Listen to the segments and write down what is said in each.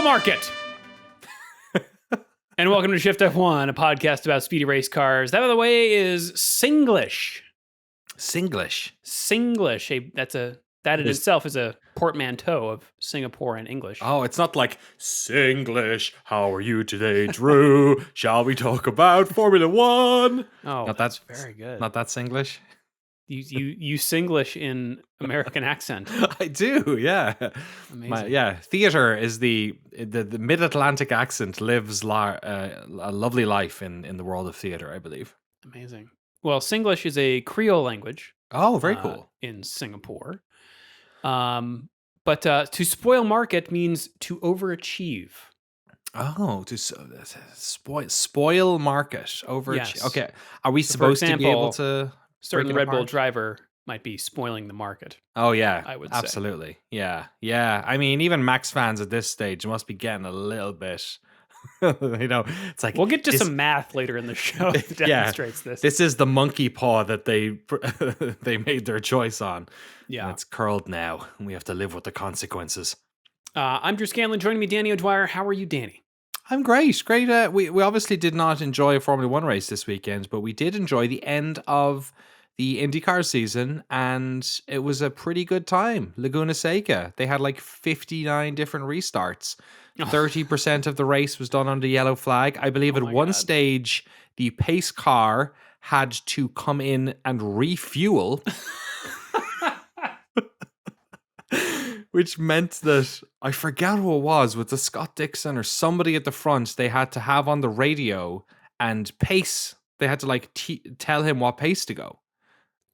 Spoil Market! And welcome to Shift F1, a podcast about speedy race cars. That, by the way, is Singlish. Singlish. That in itself is a portmanteau of Singapore and English. Oh, it's not like Singlish. How are you today, Drew? Shall we talk about Formula One? Oh, Not that's that, very good. Not that Singlish. You Singlish in American accent. I do, yeah. Amazing. Theater is the mid-Atlantic accent lives a lovely life in the world of theater, I believe. Amazing. Well, Singlish is a Creole language. Oh, very cool. In Singapore. But to spoil market means to overachieve. Oh, to spoil market, overachieve. Yes. Okay, are we supposed to be able to? Certain Red Bull driver might be spoiling the market. Oh yeah, I would absolutely. Say. Yeah. I mean, even Max fans at this stage must be getting a little bit. It's like we'll get to some math later in the show that demonstrates this. This is the monkey paw that they made their choice on. Yeah, and it's curled now, and we have to live with the consequences. I'm Drew Scanlon. Joining me, Danny O'Dwyer. How are you, Danny? I'm great. We obviously did not enjoy a Formula One race this weekend, but we did enjoy the end of the IndyCar season, and it was a pretty good time. Laguna Seca, they had like 59 different restarts. 30% of the race was done under yellow flag. I believe at one stage, the pace car had to come in and refuel. Which meant that, I forget who it was, with the Scott Dixon or somebody at the front, they had to have on the radio and pace. They had to like tell him what pace to go.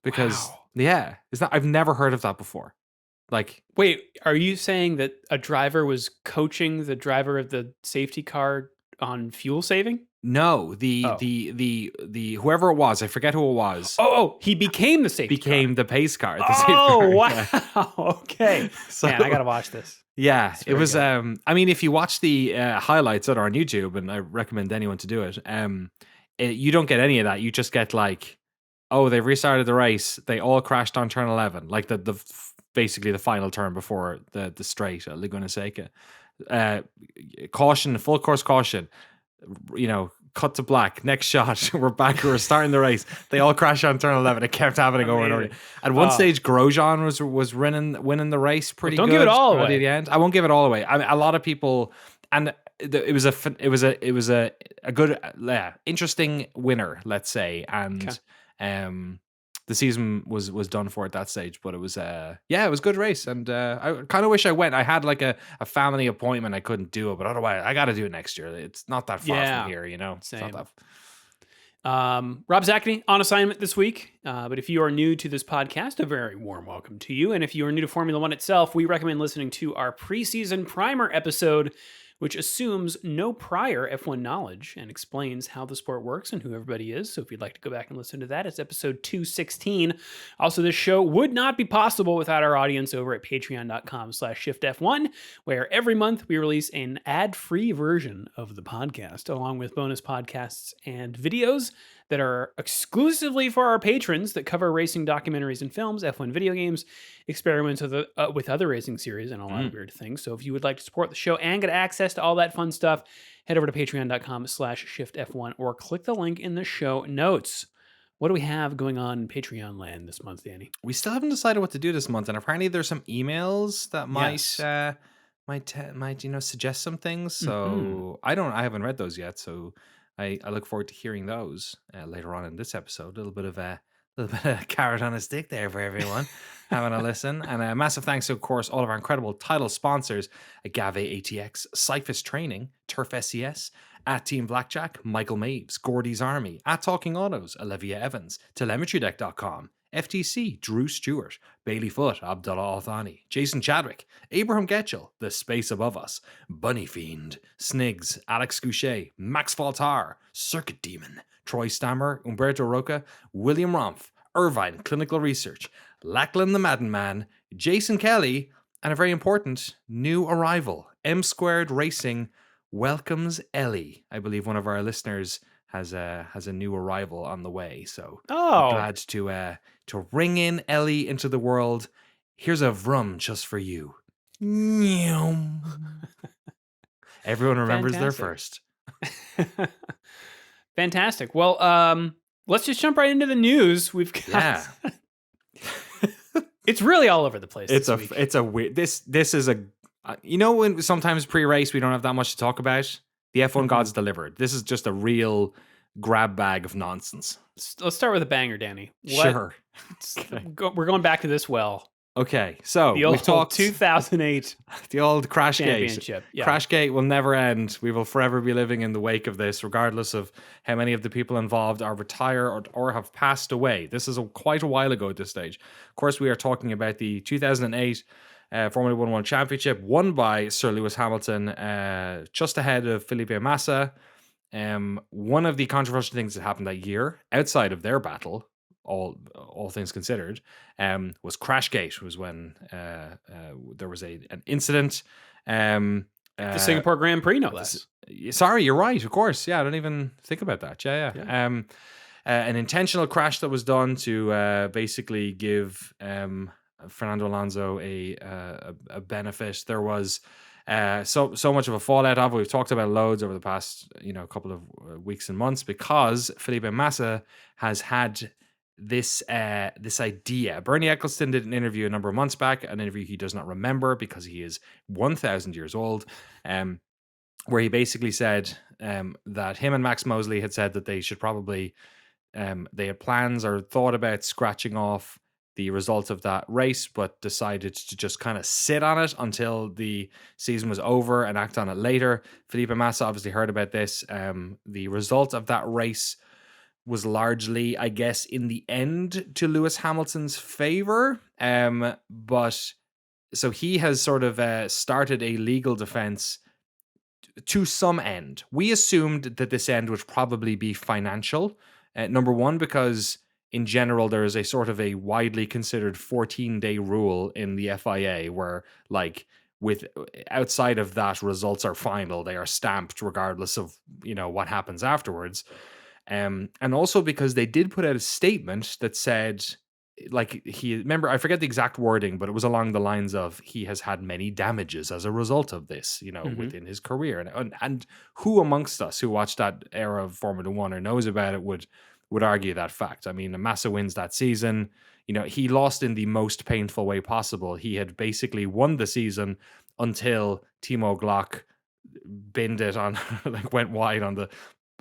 Because, I've never heard of that before. Like, wait, are you saying that a driver was coaching the driver of the safety car on fuel saving? No, the whoever it was, I forget who it was. Oh, he became the safety car. The pace car. Wow. Yeah. Okay. So, man, I got to watch this. Yeah, it was, good. I mean, if you watch the highlights that are on YouTube, and I recommend anyone to do it, you don't get any of that. You just get like, oh, they've restarted the race. They all crashed on turn 11, like the basically the final turn before the straight at Laguna Seca. Caution, full course caution. Cut to black. Next shot. We're back. We're starting the race. They all crash on turn 11. It kept happening over and over. At one stage, Grosjean was winning the race pretty good. Don't give it all away. At the end, I won't give it all away. I mean, a lot of people, and it was a good, interesting winner, let's say, and the season was done for at that stage, but it was it was a good race, and I kind of wish I went. I had like a family appointment, I couldn't do it, but otherwise I got to do it next year. It's not that far from here, Same. It's not that. Rob Zachney on assignment this week, but if you are new to this podcast, a very warm welcome to you, and if you are new to Formula One itself, we recommend listening to our preseason primer episode, which assumes no prior F1 knowledge and explains how the sport works and who everybody is. So if you'd like to go back and listen to that, it's episode 216. Also, this show would not be possible without our audience over at patreon.com/shiftf1, where every month we release an ad-free version of the podcast, along with bonus podcasts and videos that are exclusively for our patrons that cover racing documentaries and films, F1 video games, experiments with other racing series, and a lot of weird things. So if you would like to support the show and get access to all that fun stuff, head over to patreon.com/shiftf1 or click the link in the show notes. What do we have going on in Patreon land this month, Danny? We still haven't decided what to do this month, and apparently there's some emails that might suggest some things. So I haven't read those yet, so I look forward to hearing those later on in this episode. A little bit of carrot on a stick there for everyone having a listen. And a massive thanks to, of course, all of our incredible title sponsors: Agave ATX, Cyphus Training, Turf SCS, at Team Blackjack, Michael Maves, Gordy's Army, at Talking Autos, Olivia Evans, TelemetryDeck.com, FTC, Drew Stewart, Bailey Foot, Abdullah Althani, Jason Chadwick, Abraham Getchell, The Space Above Us, Bunny Fiend, Snigs, Alex Goucher, Max Faltar, Circuit Demon, Troy Stammer, Umberto Roca, William Romph, Irvine Clinical Research, Lachlan the Madden Man, Jason Kelly, and a very important new arrival, M Squared Racing welcomes Ellie. I believe one of our listeners has a new arrival on the way, so I'm glad to ring in Ellie into the world. Here's a vroom just for you. Everyone remembers their Fantastic. first. Fantastic. Well, let's just jump right into the news. We've got Yeah. it's really all over the place It's this a week. it's a weird this is a you know when sometimes pre-race we don't have that much to talk about. The F1 Mhm. gods delivered. This is just a real grab bag of nonsense. Let's start with a banger, Danny. Sure. Okay. We're going back to this well. Okay. So The we've old talked 2008 the old Crashgate. championship. Yeah. Crashgate will never end. We will forever be living in the wake of this, regardless of how many of the people involved are retired or have passed away. This is quite a while ago at this stage. Of course, we are talking about the 2008 Formula One World Championship, won by Sir Lewis Hamilton, just ahead of Felipe Massa. One of the controversial things that happened that year, outside of their battle, all things considered, was Crashgate. Was when there was an incident. The Singapore Grand Prix, no less. Sorry, you're right. Of course, yeah. I don't even think about that. Yeah. Yeah. An intentional crash that was done to basically give Fernando Alonso a benefit. There was so much of a fallout of it. We've talked about loads over the past couple of weeks and months because Felipe Massa has had this idea. Bernie Ecclestone did an interview a number of months back, an interview he does not remember because he is 1,000 years old, where he basically said that him and Max Mosley had said that they should probably they had plans or thought about scratching off the result of that race, but decided to just kind of sit on it until the season was over and act on it later. Felipe Massa obviously heard about this. The result of that race was largely, I guess, in the end to Lewis Hamilton's favor. But so he has sort of started a legal defense to some end. We assumed that this end would probably be financial. Number one, because in general, there is a sort of a widely considered 14-day rule in the FIA where, like, with outside of that, results are final. They are stamped regardless of, what happens afterwards. And also because they did put out a statement that said, like, remember, I forget the exact wording, but it was along the lines of he has had many damages as a result of this, Mhm. within his career. And who amongst us who watched that era of Formula One or knows about it would argue that fact? I mean, Massa wins that season. He lost in the most painful way possible. He had basically won the season until Timo Glock binned it on, like, went wide on the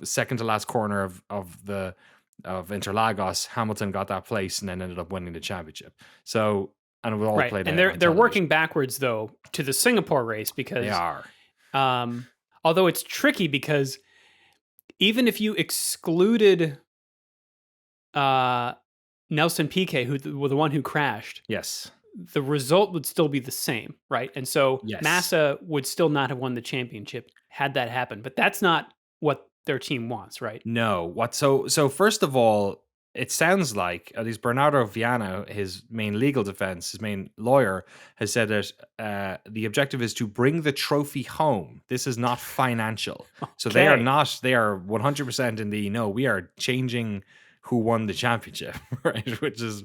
second to last corner of Interlagos. Hamilton got that place and then ended up winning the championship. So, and it was all Right. played And out they're on they're television. working backwards though to the Singapore race They because are. although it's tricky because even if you excluded Nelson Piquet, who the one who crashed, Yes. the result would still be the same, right? And so Yes. Massa would still not have won the championship had that happened. But that's not what their team wants, right? No. What? So first of all, it sounds like at least Bernardo Viana, his main legal defense, his main lawyer, has said that the objective is to bring the trophy home. This is not financial. So they are Okay. not. They are 100% in the no. We are changing who won the championship, right? Which is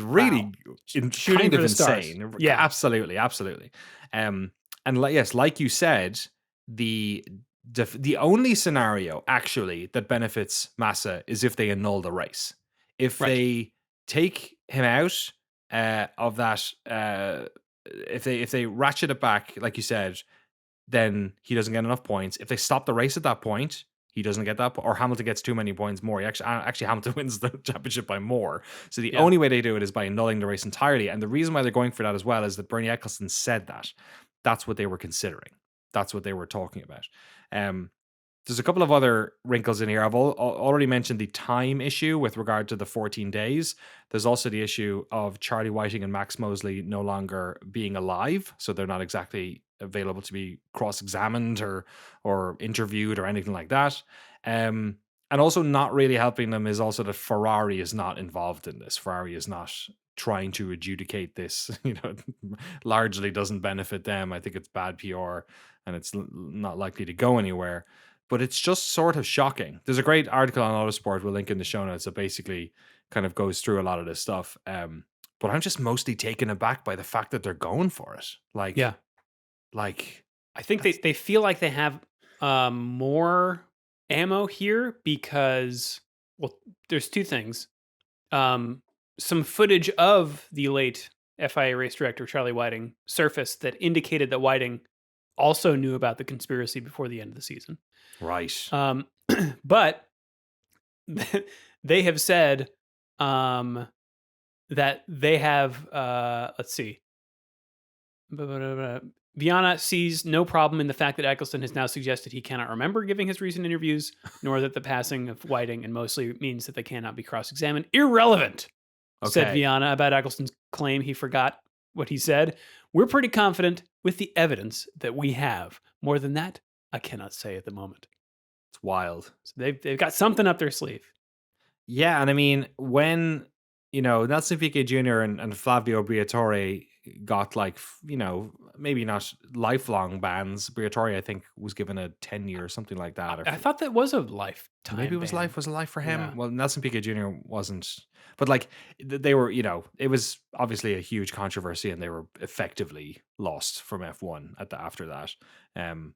really Shooting kind for of the stars. insane. Yeah. Absolutely. And yes, like you said, the only scenario actually that benefits Massa is if they annul the race. If Right. they take him out of that, if they ratchet it back, like you said, then he doesn't get enough points. If they stop the race at that point, he doesn't get that, or Hamilton gets too many points more. Actually, Hamilton wins the championship by more. So the Yeah. only way they do it is by annulling the race entirely. And the reason why they're going for that as well is that Bernie Ecclestone said that. That's what they were considering. That's what they were talking about. There's a couple of other wrinkles in here. I've already mentioned the time issue with regard to the 14 days. There's also the issue of Charlie Whiting and Max Mosley no longer being alive, so they're not exactly available to be cross-examined or interviewed or anything like that. And also not really helping them is also that Ferrari is not involved in this. Ferrari is not trying to adjudicate this. Largely doesn't benefit them. I think it's bad PR and it's not likely to go anywhere. But it's just sort of shocking. There's a great article on Autosport we'll link in the show notes that basically kind of goes through a lot of this stuff. But I'm just mostly taken aback by the fact that they're going for it. Yeah. Like I think That's they feel like they have more ammo here because, well, there's two things. Um, some footage of the late FIA race director Charlie Whiting surfaced that indicated that Whiting also knew about the conspiracy before the end of the season. right. Um, but they have said that they have, let's see, Viana sees no problem in the fact that Eccleston has now suggested he cannot remember giving his recent interviews, nor that the passing of Whiting and mostly means that they cannot be cross-examined. Irrelevant, said Okay. Viana about Eccleston's claim he forgot what he said. We're pretty confident with the evidence that we have. More than that, I cannot say at the moment. It's wild. So they've got something up their sleeve. Yeah, and I mean, when Nelson Piquet Jr. and Flavio Briatore got like maybe not lifelong bans. Briatore, I think, was given a 10-year or something like that. I thought that was a lifetime Maybe it was ban. life for him. Yeah. Well, Nelson Piquet Jr. wasn't, but like they were, it was obviously a huge controversy, and they were effectively lost from F1 after that. And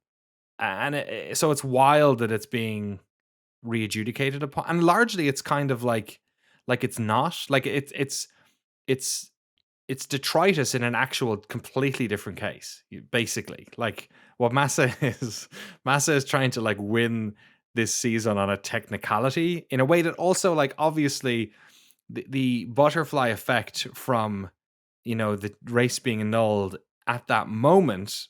so it's wild that it's being readjudicated upon, and largely it's kind of like it's not like it's it's detritus in an actual completely different case, basically. Like what Massa is trying to like win this season on a technicality in a way that also, like, obviously the butterfly effect from the race being annulled at that moment,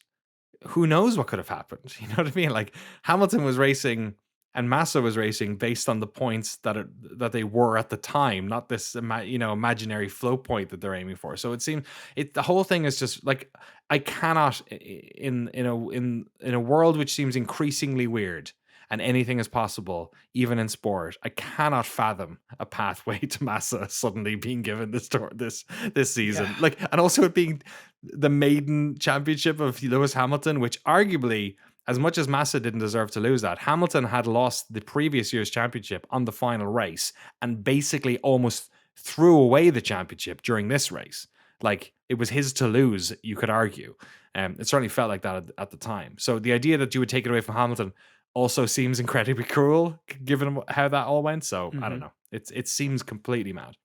who knows what could have happened? You know what I mean? Like Hamilton was racing and Massa was racing based on the points that they were at the time, not this imaginary flow point that they're aiming for. So it seemed the whole thing is just like, I cannot, in a world which seems increasingly weird and anything is possible, even in sport, I cannot fathom a pathway to Massa suddenly being given this season. Yeah. Like, and also it being the maiden championship of Lewis Hamilton, which arguably, as much as Massa didn't deserve to lose that, Hamilton had lost the previous year's championship on the final race and basically almost threw away the championship during this race. Like, it was his to lose, you could argue. It certainly felt like that at the time. So the idea that you would take it away from Hamilton also seems incredibly cruel, given how that all went. So I don't know. It seems completely mad.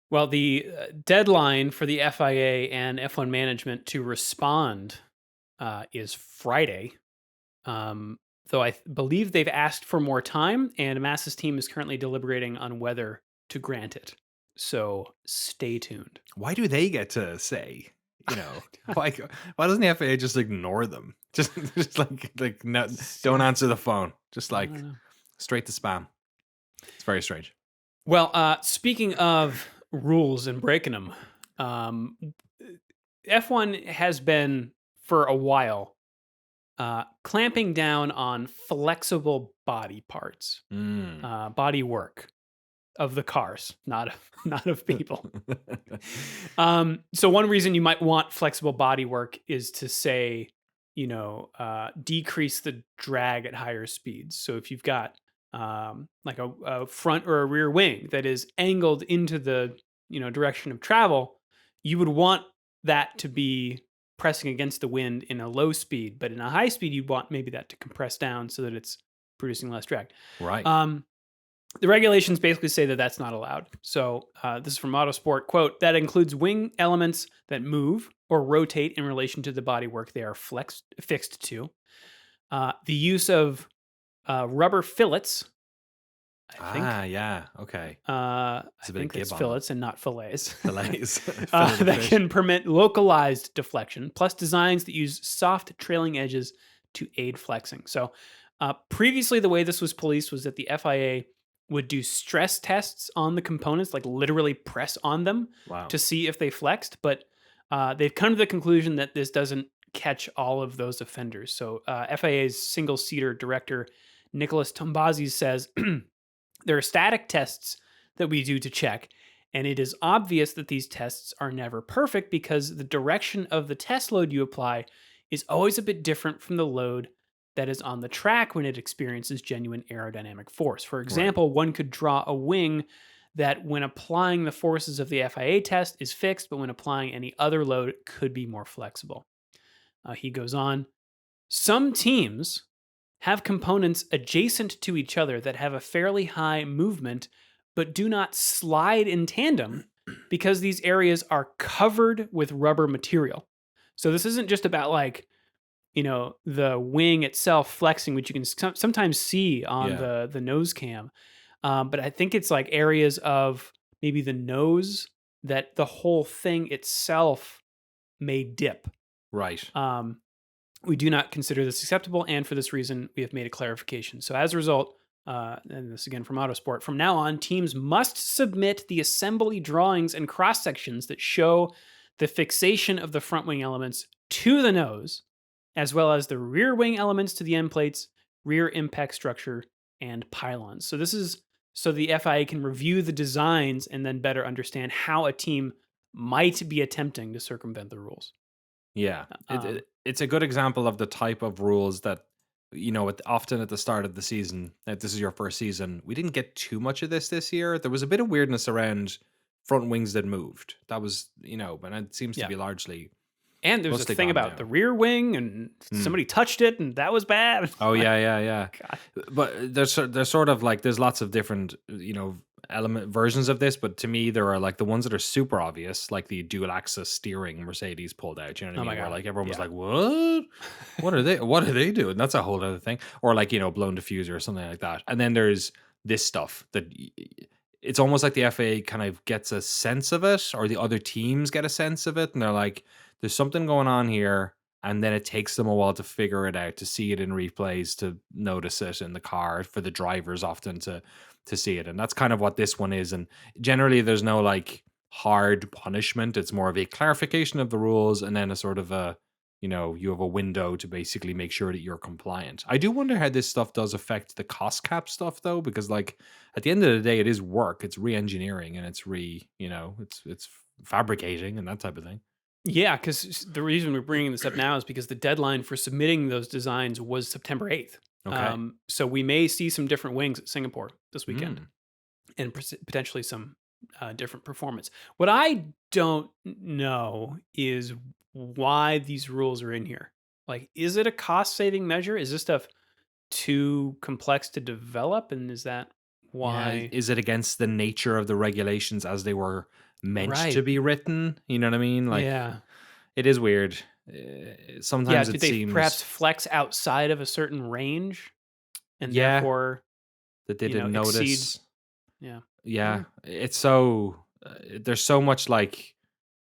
Well, the deadline for the FIA and F1 management to respond is Friday. Though I believe they've asked for more time, and Massa's team is currently deliberating on whether to grant it. So stay tuned. Why do they get to say? Why doesn't the FAA just ignore them? Just like no, don't answer the phone. Just like straight to spam. It's very strange. Well, speaking of rules and breaking them, F1 has been for a while clamping down on flexible body parts, body work of the cars, not of people. So one reason you might want flexible body work is to say, decrease the drag at higher speeds. So if you've got like a front or a rear wing that is angled into the direction of travel, you would want that to be pressing against the wind in a low speed, but in a high speed, you'd want maybe that to compress down so that it's producing less drag. Right. The regulations basically say that that's not allowed. So this is from Autosport, quote, that includes wing elements that move or rotate in relation to the bodywork they are fixed to. The use of rubber fillets, I think. Yeah. Okay. I think it's fillets and not fillets. Fillets. That can permit localized deflection, plus designs that use soft trailing edges to aid flexing. So previously, the way this was policed was that the FIA would do stress tests on the components, like literally press on them to see if they flexed. But they've come to the conclusion that this doesn't catch all of those offenders. So FIA's single-seater director, Nicholas Tombazzi, says, there are static tests that we do to check, and it is obvious that these tests are never perfect because the direction of the test load you apply is always a bit different from the load that is on the track when it experiences genuine aerodynamic force. For example, one could draw a wing that when applying the forces of the FIA test is fixed, but when applying any other load, it could be more flexible. He goes on, Some teams have components adjacent to each other that have a fairly high movement, but do not slide in tandem because these areas are covered with rubber material. So this isn't just about like, the wing itself flexing, which you can sometimes see on Yeah. the nose cam. But I think it's like areas of maybe the nose that the whole thing itself may dip. Right. Um, we do not consider this acceptable, and for this reason, we have made a clarification. So as a result, and this again from Autosport, from now on, teams must submit the assembly drawings and cross sections that show the fixation of the front wing elements to the nose, as well as the rear wing elements to the end plates, rear impact structure, and pylons. So this is so the FIA can review the designs and then better understand how a team might be attempting to circumvent the rules. Yeah. Um, It's a good example of the type of rules that, often at the start of the season, that this is your first season, we didn't get too much of this year. There was a bit of weirdness around front wings that moved. That was, but it seems to yeah. be largely And there's a mostly thing gone about the now. rear wing, and Hmm. somebody touched it, and that was bad. Oh Like, yeah. God. But there's sort of like there's lots of different element versions of this, but to me there are like the ones that are super obvious, like the dual axis steering Mercedes pulled out. You know what I Oh mean? my Where God. like everyone was Yeah. like, "What? What are they doing?" That's a whole other thing. Or like blown diffuser or something like that. And then there's this stuff that it's almost like the FAA kind of gets a sense of it, or the other teams get a sense of it, and they're like, "There's something going on here." And then it takes them a while to figure it out, to see it in replays, to notice it in the car, for the drivers often to see it. And that's kind of what this one is. And generally there's no like hard punishment. It's more of a clarification of the rules, and then a sort of a, you have a window to basically make sure that you're compliant. I do wonder how this stuff does affect the cost cap stuff though, because like at the end of the day, it is work, it's re-engineering, and it's fabricating and that type of thing. Yeah, because the reason we're bringing this up now is because the deadline for submitting those designs was September 8th. Okay. So we may see some different wings at Singapore this weekend, Mm. and potentially some different performance. What I don't know is why these rules are in here. Like, is it a cost saving measure? Is this stuff too complex to develop? And is that Yeah, why? is it against the nature of the regulations as they were meant to Right. be written? You know what I mean? Like, Yeah. it is weird. Yeah. Sometimes Did it they perhaps seems, flex outside of a certain range and yeah, therefore, that they didn't exceed? notice. Yeah. Yeah, Mm. it's so there's so much like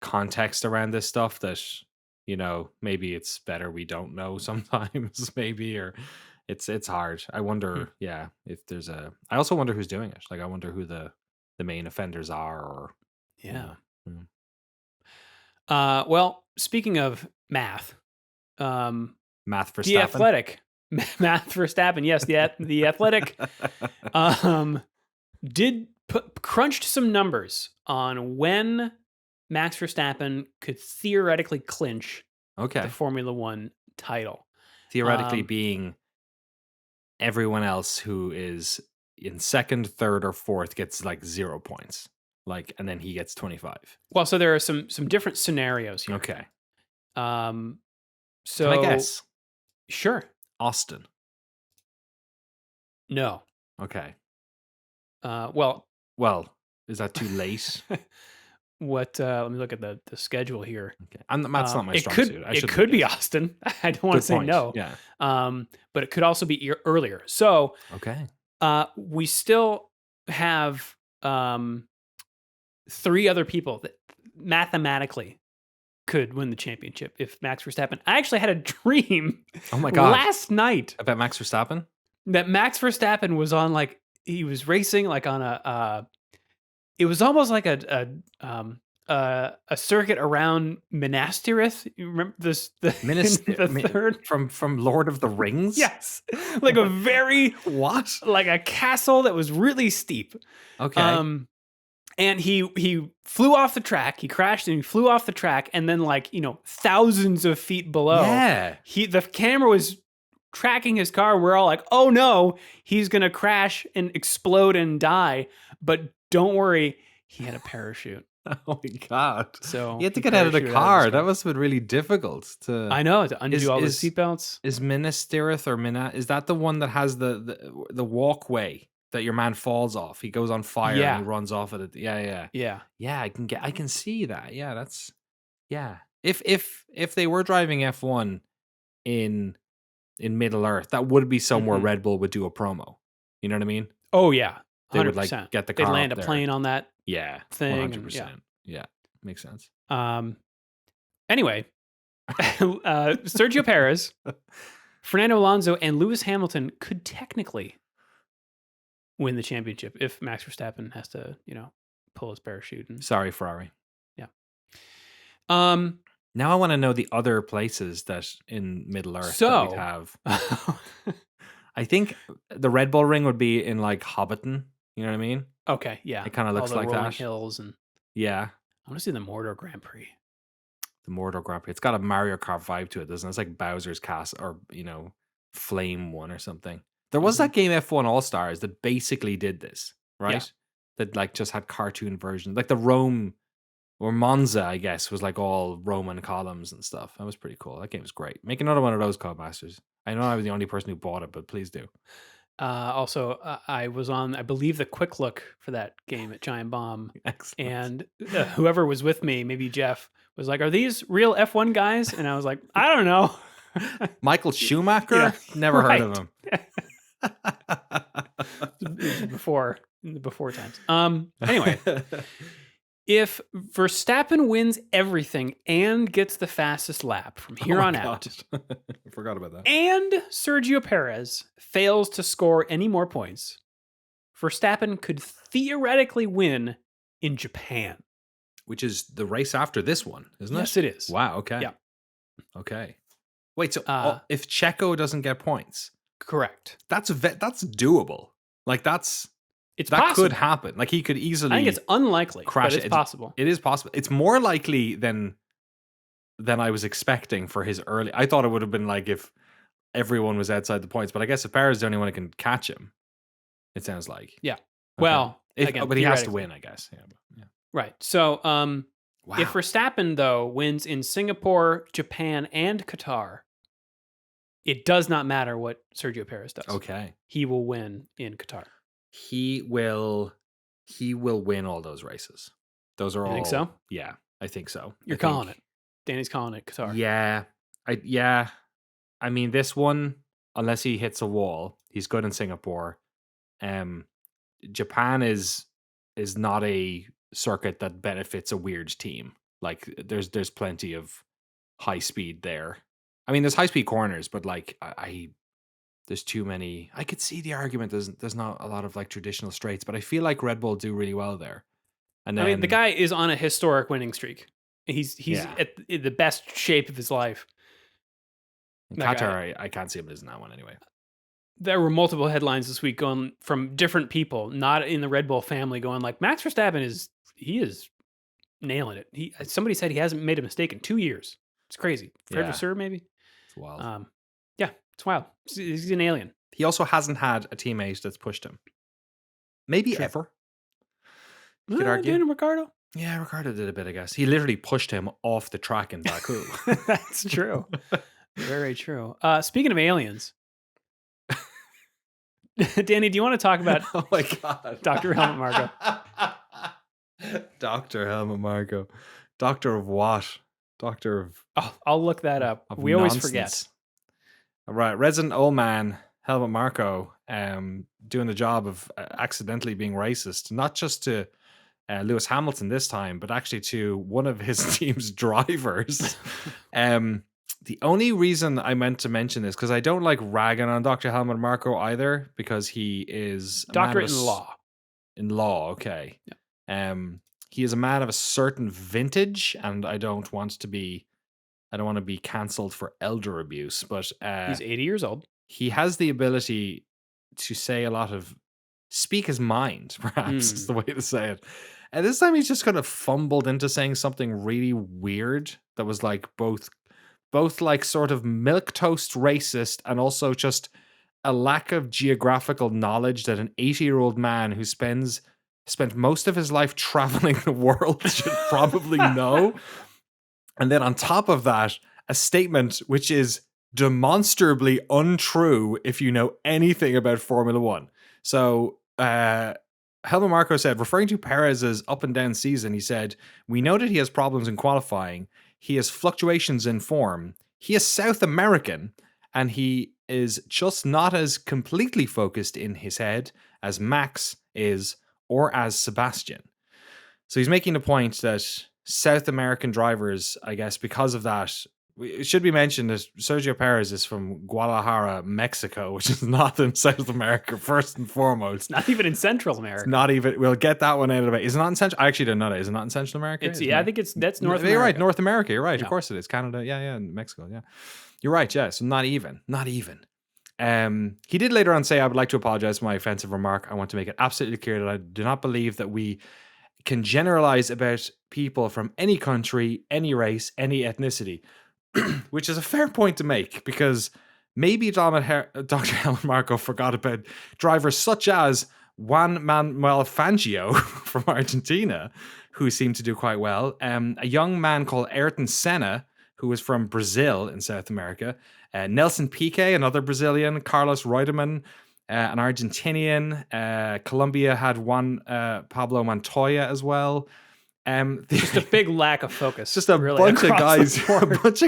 context around this stuff that maybe it's better we don't know sometimes, maybe, or it's hard. I Hmm. wonder, yeah, if there's a. I also wonder who's doing it. Like, I wonder who the main offenders are, or you Yeah. know. Mm. Well, speaking of math, um, Math the Verstappen. Athletic, Math Verstappen, yes, the Athletic, um, did crunched some numbers on when Max Verstappen could theoretically clinch the Okay. Formula One title. Theoretically, Um, being everyone else who is in second, third, or fourth gets like 0 points, like, and then he gets 25. well, so there are some different scenarios here. Okay. Um, Can I so guess? sure, Austin. no. Okay. Well, Well, is that too late? what? Let me look at the schedule here. Okay. That's not my It strong suit. could I it should could know be this. Austin. I don't want to Good say point. no, Yeah. but it could also be earlier. So Okay. we still have 3 other people that mathematically could win the championship if Max Verstappen. I actually had a dream Oh my God. last night I bet Max Verstappen. that Max Verstappen was on he was racing like on it was almost like a circuit around Minas Tirith. You remember this Minister the third? from Lord of the Rings. Yes, like a very What? like a castle that was really steep. Okay. And he flew off the track. He crashed and he flew off the track, and then thousands of feet below, Yeah. the camera was tracking his car. We're all like, oh no, he's gonna crash and explode and die. But don't worry, he had a parachute. Oh my god! So You had to he get out of the parachuted out of his car. That car. must have been really difficult to. I know, to undo Is all the is seatbelts. is Minas Tirith or Mina? Is that the one that has the walkway that your man falls off? He goes on fire and he Yeah, runs off of it. Yeah, yeah, yeah. yeah. I can see that. Yeah, that's yeah. If they were driving F1 in Middle Earth, that would be somewhere Mhm. Red Bull would do a promo. You know what I mean? Oh, yeah, They would like 100%. get the They'd car land up a there. plane on that Yeah, thing and yeah. 100%. Yeah, makes sense. Anyway, Sergio Perez, Fernando Alonso, and Lewis Hamilton could technically win the championship if Max Verstappen has to, pull his parachute and Sorry, Ferrari. yeah. Um, Now I want to know the other places that in Middle Earth that we'd so have. I think the Red Bull Ring would be in like Hobbiton. You know what I mean? okay, yeah. It kind of All looks the like rolling that. hills and Yeah, I want to see the Mordor Grand Prix. the Mordor Grand Prix. It's got a Mario Kart vibe to it, doesn't it? It's like Bowser's Castle or Flame One or something. There was that game F1 All Stars that basically did this, right? Yeah. That like just had cartoon versions, like the Rome or Monza, I guess, was like all Roman columns and stuff. That was pretty cool. That game was great. Make another one of those, Codemasters. I know I was the only person who bought it, but please do. Also, I was on, I believe, the quick look for that game at Giant Bomb, Excellent. and whoever was with me, maybe Jeff, was like, "Are these real F1 guys?" And I was like, "I don't know." Michael Schumacher? Yeah, Never heard right. of him. It was before, in the before times. Anyway, if Verstappen wins everything and gets the fastest lap from here on out, I forgot about that. and Sergio Perez fails to score any more points, Verstappen could theoretically win in Japan. Which is the race after this one, isn't it? Yes, it is. Wow, okay. Yeah. Okay. Wait, so if Checo doesn't get points, Correct. that's doable. Like It's that possible. could happen. Like he could easily I think it's unlikely, crash but it's possible. It is possible. It's more likely than I was expecting for his early. I thought it would have been like if everyone was outside the points, but I guess if Perez is the only one who can catch him, it sounds like. Yeah. Okay. Well, again, but he has to theoretically. win, I guess. Yeah. Right. So, Wow. if Verstappen, though, wins in Singapore, Japan, and Qatar, it does not matter what Sergio Perez does. Okay. He will win in Qatar. He will win all those races. Those are all. You think so? Yeah, I think so. You're calling it. Danny's calling it Qatar. Yeah. I mean, this one, unless he hits a wall, he's good in Singapore. Japan is not a circuit that benefits a weird team. Like there's plenty of high speed there. I mean, there's high speed corners, but like there's too many. I could see the argument. There's not a lot of like traditional straights, but I feel like Red Bull do really well there. And then, I mean, the guy is on a historic winning streak. He's at the best shape of his life. Qatar, I can't see him losing that one anyway. There were multiple headlines this week going from different people, not in the Red Bull family, going like Max Verstappen is nailing it. Somebody said he hasn't made a mistake in 2 years. It's crazy. Fred Vasseur, maybe. It's wild. Yeah, it's wild. He's an alien. He also hasn't had a teammate that's pushed him. Maybe ever. You could argue. Daniel Ricciardo. Yeah, Ricciardo did a bit, I guess. He literally pushed him off the track in Baku. That's true. Very true. Speaking of aliens, Danny, do you want to talk about oh my God. Dr. Helmut Marko? Dr. Helmut Marko. Doctor of what? Doctor of... Oh, I'll look that up. We always forget. All right. Resident old man, Helmut Marko, doing the job of accidentally being racist, not just to Lewis Hamilton this time, but actually to one of his team's drivers. The only reason I meant to mention this, because I don't like ragging on Dr. Helmut Marko either, because he is a doctorate in law. In law, okay. Yeah. He is a man of a certain vintage, and I don't want to be cancelled for elder abuse, but he's 80 years old. He has the ability to speak his mind, perhaps is the way to say it. And this time he's just kind of fumbled into saying something really weird that was like both like sort of milquetoast racist and also just a lack of geographical knowledge that an 80-year-old man who spends spent most of his life traveling the world, should probably know. And then on top of that, a statement which is demonstrably untrue if you know anything about Formula One. So, Helmut Marko said, referring to Perez's up and down season, he said, "We know that he has problems in qualifying. He has fluctuations in form. He is South American, and he is just not as completely focused in his head as Max is or as Sebastian." So he's making the point that South American drivers, I guess, because of that, it should be mentioned that Sergio Perez is from Guadalajara, Mexico, which is not in South America, first and foremost. Not even in Central It's America. not even, we'll get that one out of the way. Is it not in Central? I actually didn't know that. Is it not in Central America? I think that's North America. You're right, North America. You're right. Yeah. Of course it is. Canada, yeah, and Mexico, yeah. You're right, yeah. So not even. He did later on say, "I would like to apologize for my offensive remark. I want to make it absolutely clear that I do not believe that we can generalize about people from any country, any race, any ethnicity," which is a fair point to make, because maybe Dr. Helmut Marko forgot about drivers such as Juan Manuel Fangio from Argentina, who seemed to do quite well. A young man called Ayrton Senna, who was from Brazil in South America. Nelson Piquet, another Brazilian. Carlos Reutemann, an Argentinian. Colombia had one Pablo Montoya as well. Just a big lack of focus. Just a really, bunch of across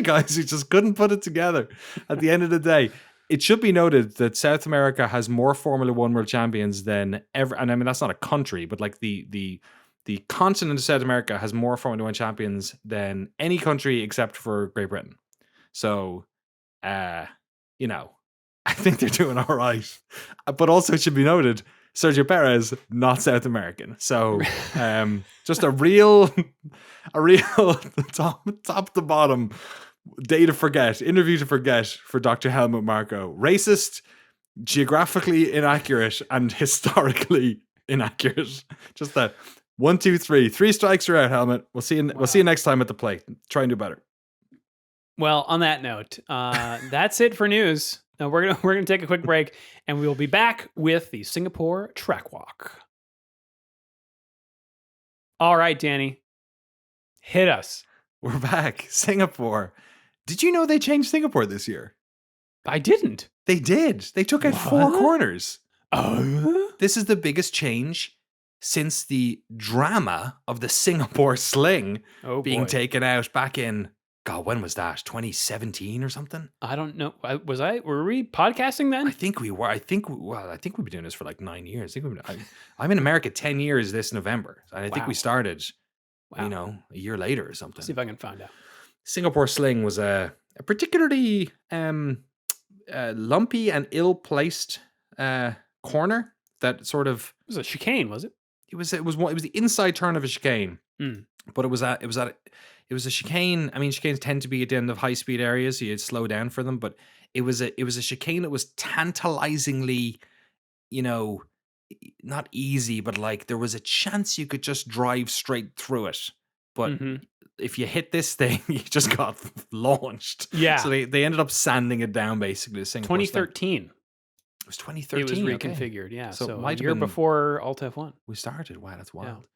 guys, who just couldn't put it together. At the end of the day, it should be noted that South America has more Formula One world champions than ever. And I mean, that's not a country, but like the continent of South America has more Formula One champions than any country except for Great Britain. So, you know, I think they're doing all right. But also, it should be noted, Sergio Perez, not South American. So, just a real top to bottom interview to forget for Dr. Helmut Marko. Racist, geographically inaccurate, and historically inaccurate. Just that 1, 2, 3. 3 strikes are out, Helmut. We'll see you. We'll see you next time at the plate. Try and do better. Well, on that note, that's it for news. Now we're gonna take a quick break, and we will be back with the Singapore track walk. All right, Danny, hit us. We're back. Singapore. Did you know they changed Singapore this year? I didn't. They did. They took out 4 corners. Oh, This is the biggest change since the drama of the Singapore Sling being taken out back in, God, when was that? 2017 or something? I don't know. Were we podcasting then? I think we were. I think we've been doing this for like 9 years. I'm in America 10 years this November. And I think we started, a year later or something. Let's see if I can find out. Singapore Sling was a particularly lumpy and ill-placed corner that sort of, It was a chicane, was it? it was the inside turn of a chicane, but it was a chicane. I mean, chicanes tend to be at the end of high speed areas, so you'd slow down for them. But it was a chicane that was tantalizingly, not easy, but like there was a chance you could just drive straight through it. But if you hit this thing, you just got launched. Yeah. So they ended up sanding it down basically. 2013. It was 2013. It was okay. reconfigured, yeah. So it So a might have year been- before Alta F1. We started. Wow, that's wild.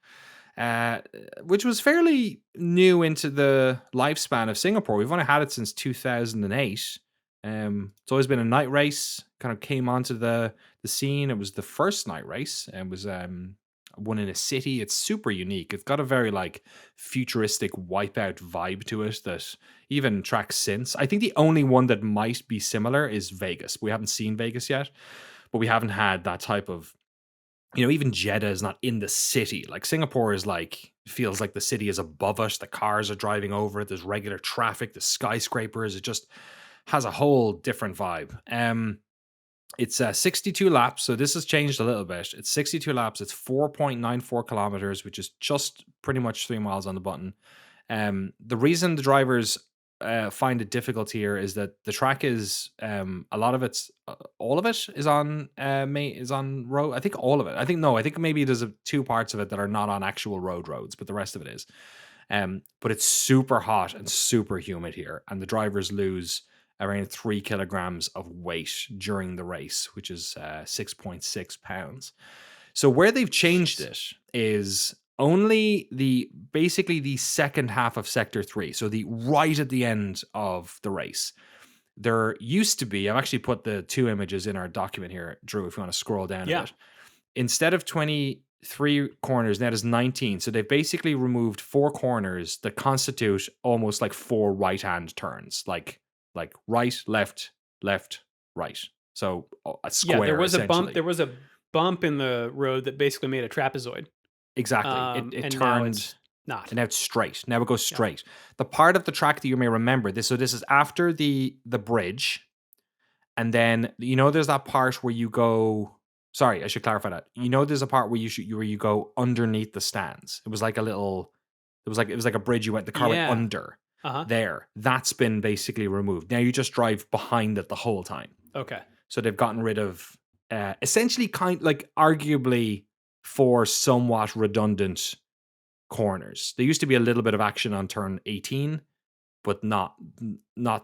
Which was fairly new into the lifespan of Singapore. We've only had it since 2008. It's always been a night race. Kind of came onto the scene. It was the first night race and was one in a city. It's super unique. It's got a very like futuristic Wipeout vibe to it that even tracks since. I think the only one that might be similar is Vegas. We haven't seen Vegas yet, but we haven't had that type of, even Jeddah is not in the city. Like Singapore is like, feels like the city is above us. The cars are driving over it. There's regular traffic, the skyscrapers. It just has a whole different vibe. It's 62 laps, so this has changed a little bit. It's 62 laps. It's 4.94 kilometers, which is just pretty much 3 miles on the button. The reason the drivers find it difficult here is that the track is a lot of it's all of it is on road. I think all of it. I think maybe there's 2 parts of it that are not on actual roads, but the rest of it is. But it's super hot and super humid here, and the drivers lose around 3 kilograms of weight during the race, which is 6.6 pounds. So where they've changed it is only basically the second half of Sector 3. So the right at the end of the race. There used to be, I've actually put the 2 images in our document here, Drew, if you want to scroll down a Yeah. bit. Instead of 23 corners, now there's 19. So they've basically removed 4 corners that constitute almost like 4 right-hand turns, like right, left, right. So a Yeah, square essentially. there was a bump in the road that basically made a trapezoid. Exactly. It And now turned it's not. and now it's straight. Now it goes Yeah. straight. The part of the track that you may remember this. So this is after the bridge, and then there's that part where you go. Sorry, I should clarify that. There's a part where you go underneath the stands. It was like a little. It was like a bridge. The car went Yeah. under. Uh-huh. There, that's been basically removed. Now you just drive behind it the whole time. Okay. So they've gotten rid of essentially arguably 4 somewhat redundant corners. There used to be a little bit of action on turn 18, but not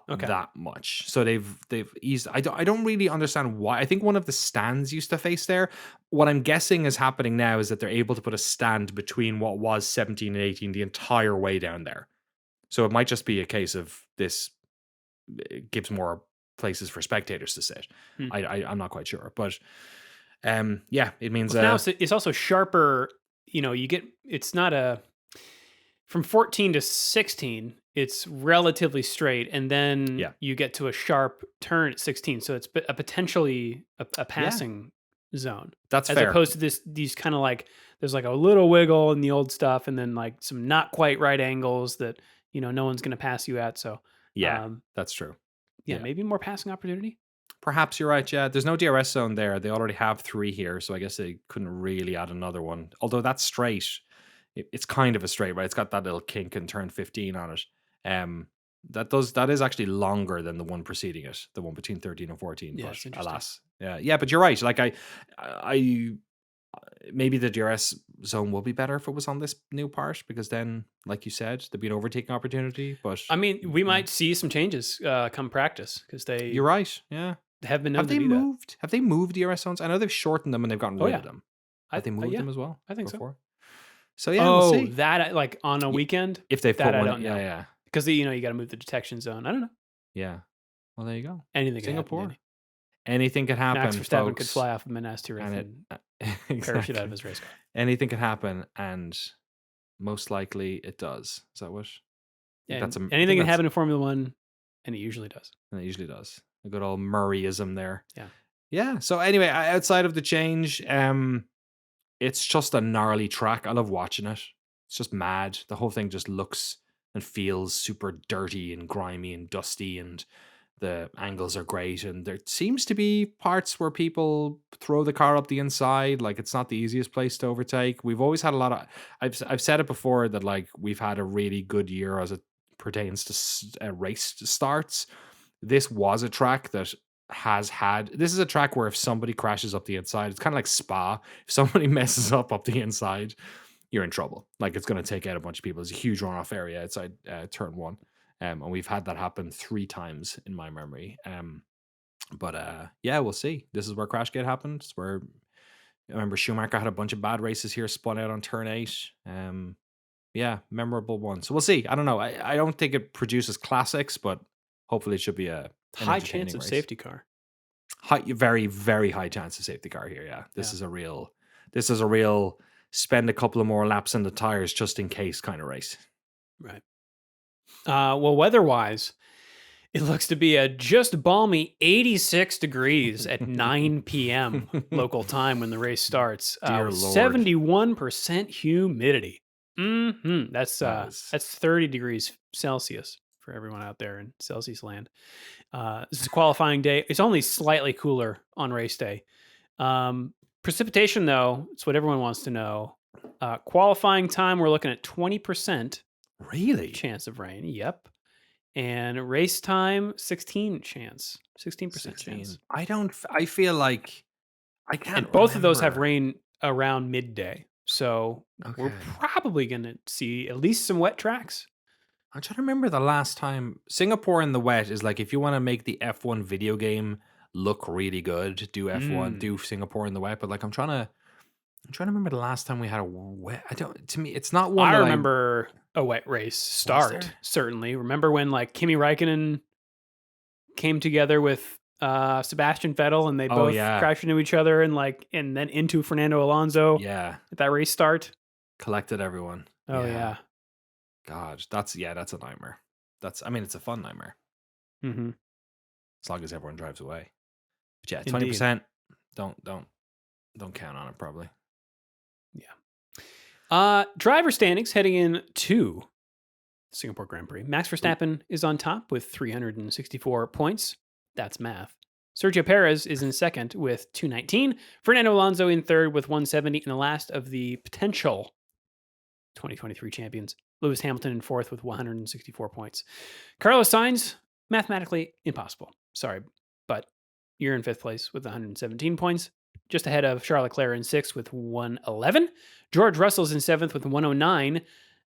Okay. that much. So they've eased. I don't really understand why. I think one of the stands used to face there. What I'm guessing is happening now is that they're able to put a stand between what was 17 and 18 the entire way down there. So it might just be a case of this gives more places for spectators to sit. I'm not quite sure, but yeah, it means now it's also sharper. You get it's not a from 14 to 16. It's relatively straight, and then you get to a sharp turn at 16. So it's a potentially a passing zone. That's as fair. Opposed to these kind of like there's like a little wiggle in the old stuff, and then like some not quite right angles that no one's going to pass you at. So that's true. Yeah, maybe more passing opportunity. Perhaps you're right. Yeah, there's no DRS zone there. They already have 3 here, so I guess they couldn't really add another one. Although that's straight, it's kind of a straight, right? It's got that little kink in turn 15 on it. That is actually longer than the one preceding it, the one between 13 and 14. Yeah, but it's interesting. alas, yeah. But you're right. Like I maybe the DRS zone will be better if it was on this new part, because then, like you said, there'd be an overtaking opportunity. But I mean, we might see some changes come practice because you're right. Yeah. have been known Have they to do moved? Have they moved DRS zones? I know they've shortened them and they've gotten rid of them. Have they moved yeah, them as well? I think before? So. So yeah, we'll see. That like on a weekend, If they put that one, I don't know. yeah. Because you got to move the detection zone. I don't know. Yeah. Well, there you go. Anything Singapore. can happen. Anything could happen. Max Verstappen folks. could fly off of Minas Tirith and parachute out of his race car. Anything could happen, and most likely it does. Is that what? Yeah, anything can happen in Formula One, and it usually does. And it usually does. A good old Murrayism there. Yeah. Yeah. So anyway, outside of the change, it's just a gnarly track. I love watching it. It's just mad. The whole thing just looks and feels super dirty and grimy and dusty, and the angles are great. And there seems to be parts where people throw the car up the inside. Like, it's not the easiest place to overtake. We've always had a lot of. I've said it before that like we've had a really good year as it pertains to race starts. This was a track that this is a track where if somebody crashes up the inside, it's kind of like Spa. If somebody messes up the inside, you're in trouble. Like, it's going to take out a bunch of people. It's a huge runoff area outside turn 1. And we've had that happen 3 times in my memory. But yeah, we'll see. This is where Crashgate happened. It's where I remember Schumacher had a bunch of bad races here, spun out on turn 8. Yeah, memorable one. So we'll see. I don't know. I don't think it produces classics, but hopefully it should be a high chance of safety car. Very, very high chance of safety car here. Yeah, this is a real spend a couple of more laps in the tires just in case kind of race. Right. Well, weather-wise, it looks to be a just balmy 86 degrees at 9 p.m. local time when the race starts. Dear Lord. 71% humidity. That's 30 degrees Celsius for everyone out there in Celsius land. This is a qualifying day. It's only slightly cooler on race day. Precipitation, though, it's what everyone wants to know. Qualifying time, we're looking at 20%. Really? Chance of rain. Yep. And race time, 16% chance. I feel like I can't. And both of those have rain around midday. So we're probably going to see at least some wet tracks. I'm trying to remember the last time. Singapore in the wet is like, if you want to make the F1 video game look really good, do F1, do Singapore in the wet. But like, I'm trying to I'm trying to remember the last time we had a wet. I don't. To me, it's not one I that I remember a wet race was start, there. certainly. Remember when like Kimi Räikkönen came together with Sebastian Vettel and they Oh both yeah, crashed into each other and then into Fernando Alonso yeah. at that race start? Collected everyone. Oh Yeah. yeah. God, that's that's a nightmare. That's. I mean, it's a fun nightmare Hmm. as long as everyone drives away. But yeah, Indeed. 20%. Don't count on it. Probably. Yeah. Driver standings heading in to Singapore Grand Prix. Max Ooh, Verstappen is on top with 364 points. That's math. Sergio Perez is in second with 219. Fernando Alonso in third with 170. And the last of the potential 2023 champions, Lewis Hamilton in fourth with 164 points. Carlos Sainz, mathematically impossible. Sorry, but you're in fifth place with 117 points, just ahead of Charles Leclerc in sixth with 111. George Russell's in seventh with 109.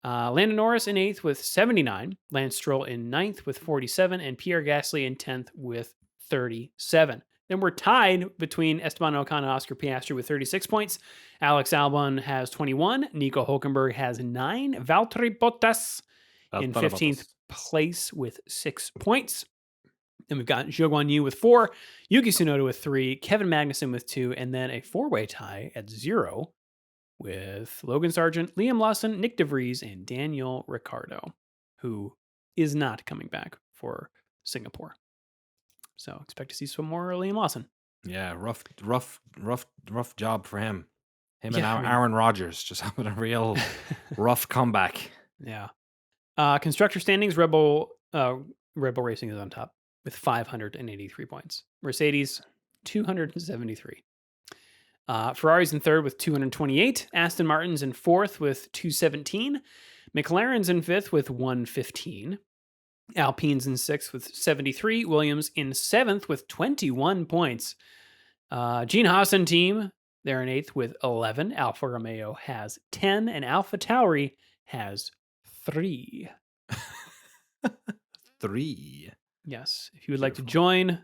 Landon Norris in eighth with 79. Lance Stroll in ninth with 47. And Pierre Gasly in 10th with 37. Then we're tied between Esteban Ocon and Oscar Piastri with 36 points. Alex Albon has 21. Nico Hulkenberg has 9. Valtteri Bottas in 15th place with 6 points. Then we've got Zhou Guan Yu with 4, Yuki Tsunoda with 3, Kevin Magnussen with 2, and then a four-way tie at 0 with Logan Sargent, Liam Lawson, Nick DeVries, and Daniel Ricciardo, who is not coming back for Singapore. So expect to see some more Liam Lawson. Yeah, rough job for him. Him and Yeah, I mean- Aaron Rodgers just having a real rough comeback. Yeah. Constructor standings, Red Bull Racing is on top with 583 points. Mercedes, 273. Ferrari's in third with 228. Aston Martin's in fourth with 217. McLaren's in fifth with 115. Alpine's in sixth with 73. Williams in seventh with 21 points. Gene Haas team, they're in eighth with 11. Alfa Romeo has 10. And Alpha Tauri has 3. 3. Yes. If you would like to Beautiful. join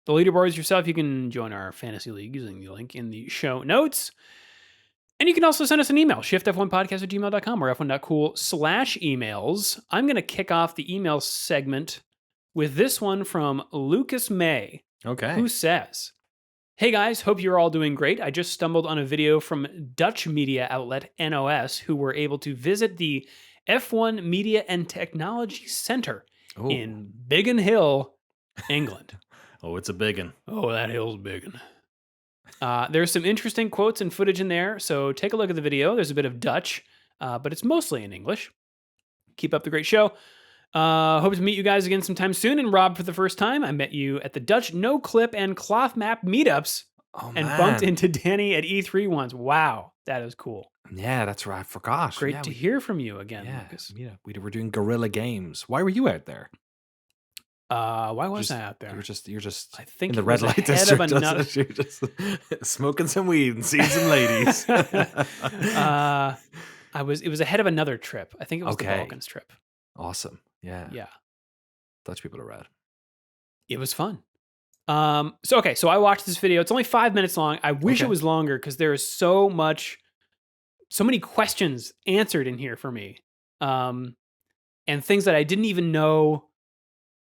the leaderboards yourself, you can join our fantasy league using the link in the show notes. And you can also send us an email, shiftf1podcast@gmail.com or f1.cool/emails. I'm going to kick off the email segment with this one from Lucas May, Okay. who says, "Hey guys, hope you're all doing great. I just stumbled on a video from Dutch media outlet NOS, who were able to visit the F1 Media and Technology Center Oh. in Biggin Hill, England." Oh, it's a big one. Oh, that hill's biggin'. There's some interesting quotes and footage in there, so take a look at the video. There's a bit of Dutch, but it's mostly in English. Keep up the great show. Hope to meet you guys again sometime soon. And Rob, for the first time, I met you at the Dutch No Clip and Cloth Map meetups Oh, and man. bumped into Danny at E3 once. Wow, that is cool. Yeah, that's right. I forgot. Great yeah, to hear from you again, Yeah, Lucas. yeah. We were doing guerrilla games. Why were you out there? Why was Just- I out there? You're just I think in the it red was light ahead of district. another- You're just smoking some weed and seeing some ladies. It was ahead of another trip. I think it was the Okay. Balkans trip. Awesome. Yeah. Yeah. Dutch people are rad. It was fun. So I watched this video. It's only 5 minutes long. I wish Okay. it was longer because there is so many questions answered in here for me. And things that I didn't even know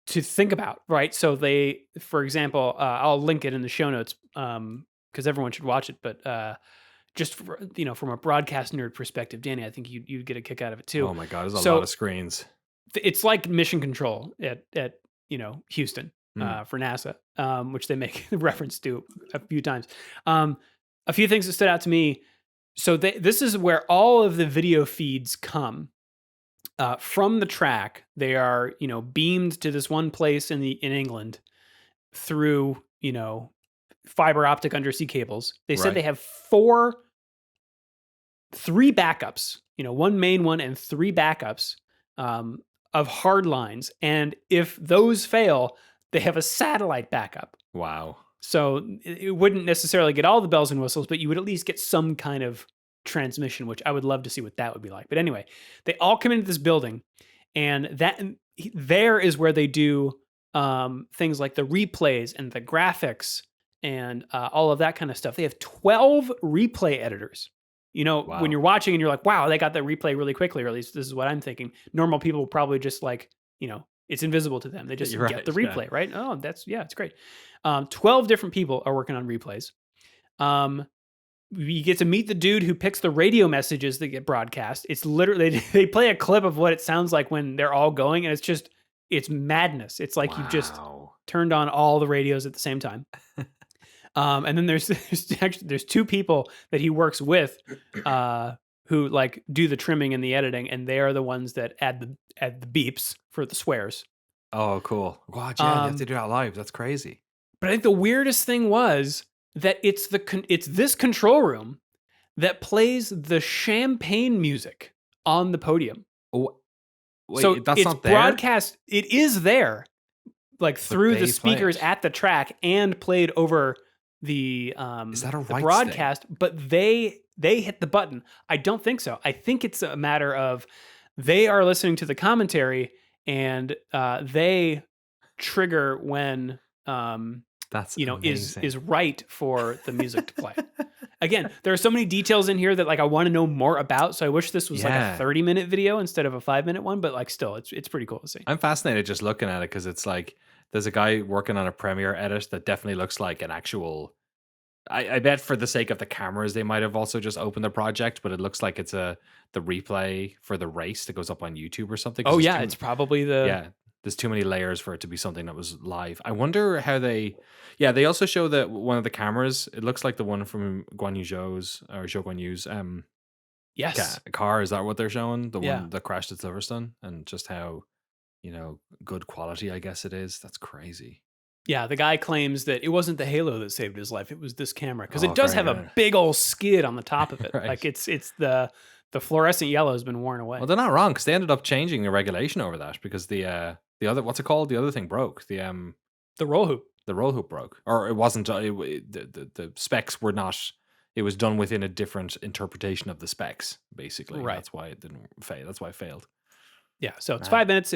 to think about, right? So for example, I'll link it in the show notes because everyone should watch it. But just from a broadcast nerd perspective, Danny, I think you'd get a kick out of it too. Oh my god, there's a So- lot of screens. It's like Mission Control at Houston for NASA, which they make reference to a few times. A few things that stood out to me. So this is where all of the video feeds come from the track. They are beamed to this one place in England through fiber optic undersea cables. They said Right. they have 3 backups. One main one and 3 backups. Of hard lines, and if those fail, they have a satellite backup. Wow. So it wouldn't necessarily get all the bells and whistles, but you would at least get some kind of transmission, which I would love to see what that would be like. But anyway, they all come into this building, and there is where they do things like the replays and the graphics and all of that kind of stuff. They have 12 replay editors. When Wow. you're watching and you're like, wow, they got that replay really quickly, or at least this is what I'm thinking. Normal people probably just like, it's invisible to them. They just You're get the right. Yeah. replay, right? Oh, it's great. 12 different people are working on replays. You get to meet the dude who picks the radio messages that get broadcast. It's literally, they play a clip of what it sounds like when they're all going, and it's madness. It's like you've just Wow. turned on all the radios at the same time. And then there's two people that he works with, who like do the trimming and the editing, and they are the ones that add the beeps for the swears. Oh, cool. Wow, yeah, you have to Um, do that live. That's crazy. but I think the weirdest thing was that it's this control room that plays the champagne music on the podium. Oh, So wait, that's it's not there? broadcast. It is there, like But through the they play speakers it. at the track and played over Is that a the rights thing? broadcast, but they hit the button. I don't think so. I think it's a matter of they are listening to the commentary, and they trigger when That's is amazing. right for the music to play. Again, there are so many details in here that like I want to know more about. So I wish this was like a Yeah. 30-minute video instead of a 5-minute one, but like still it's pretty cool to see. I'm fascinated just looking at it because it's like there's a guy working on a Premiere edit that definitely looks like an actual. I bet for the sake of the cameras, they might have also just opened the project, but it looks like it's the replay for the race that goes up on YouTube or something. 'Cause Oh there's yeah, too, it's probably the yeah, there's too many layers for it to be something that was live. I wonder how they. Yeah, they also show that one of the cameras. It looks like the one from Guan Yu Zhou's or Zhou Guan Yu's yes. car. Is that what they're showing? The Yeah. one that crashed at Silverstone, and just how good quality, I guess it is. That's crazy. Yeah, the guy claims that it wasn't the Halo that saved his life, it was this camera because Oh, it does very have a good. big old skid on the top of it. Right. Like it's the fluorescent yellow has been worn away. Well, they're not wrong because they ended up changing the regulation over that because the other, what's it called? The other thing broke. The roll hoop. The roll hoop broke, or it wasn't. The specs were not. It was done within a different interpretation of the specs, basically. Right. That's why it didn't fail. That's why it failed. Yeah, so it's Man. 5 minutes.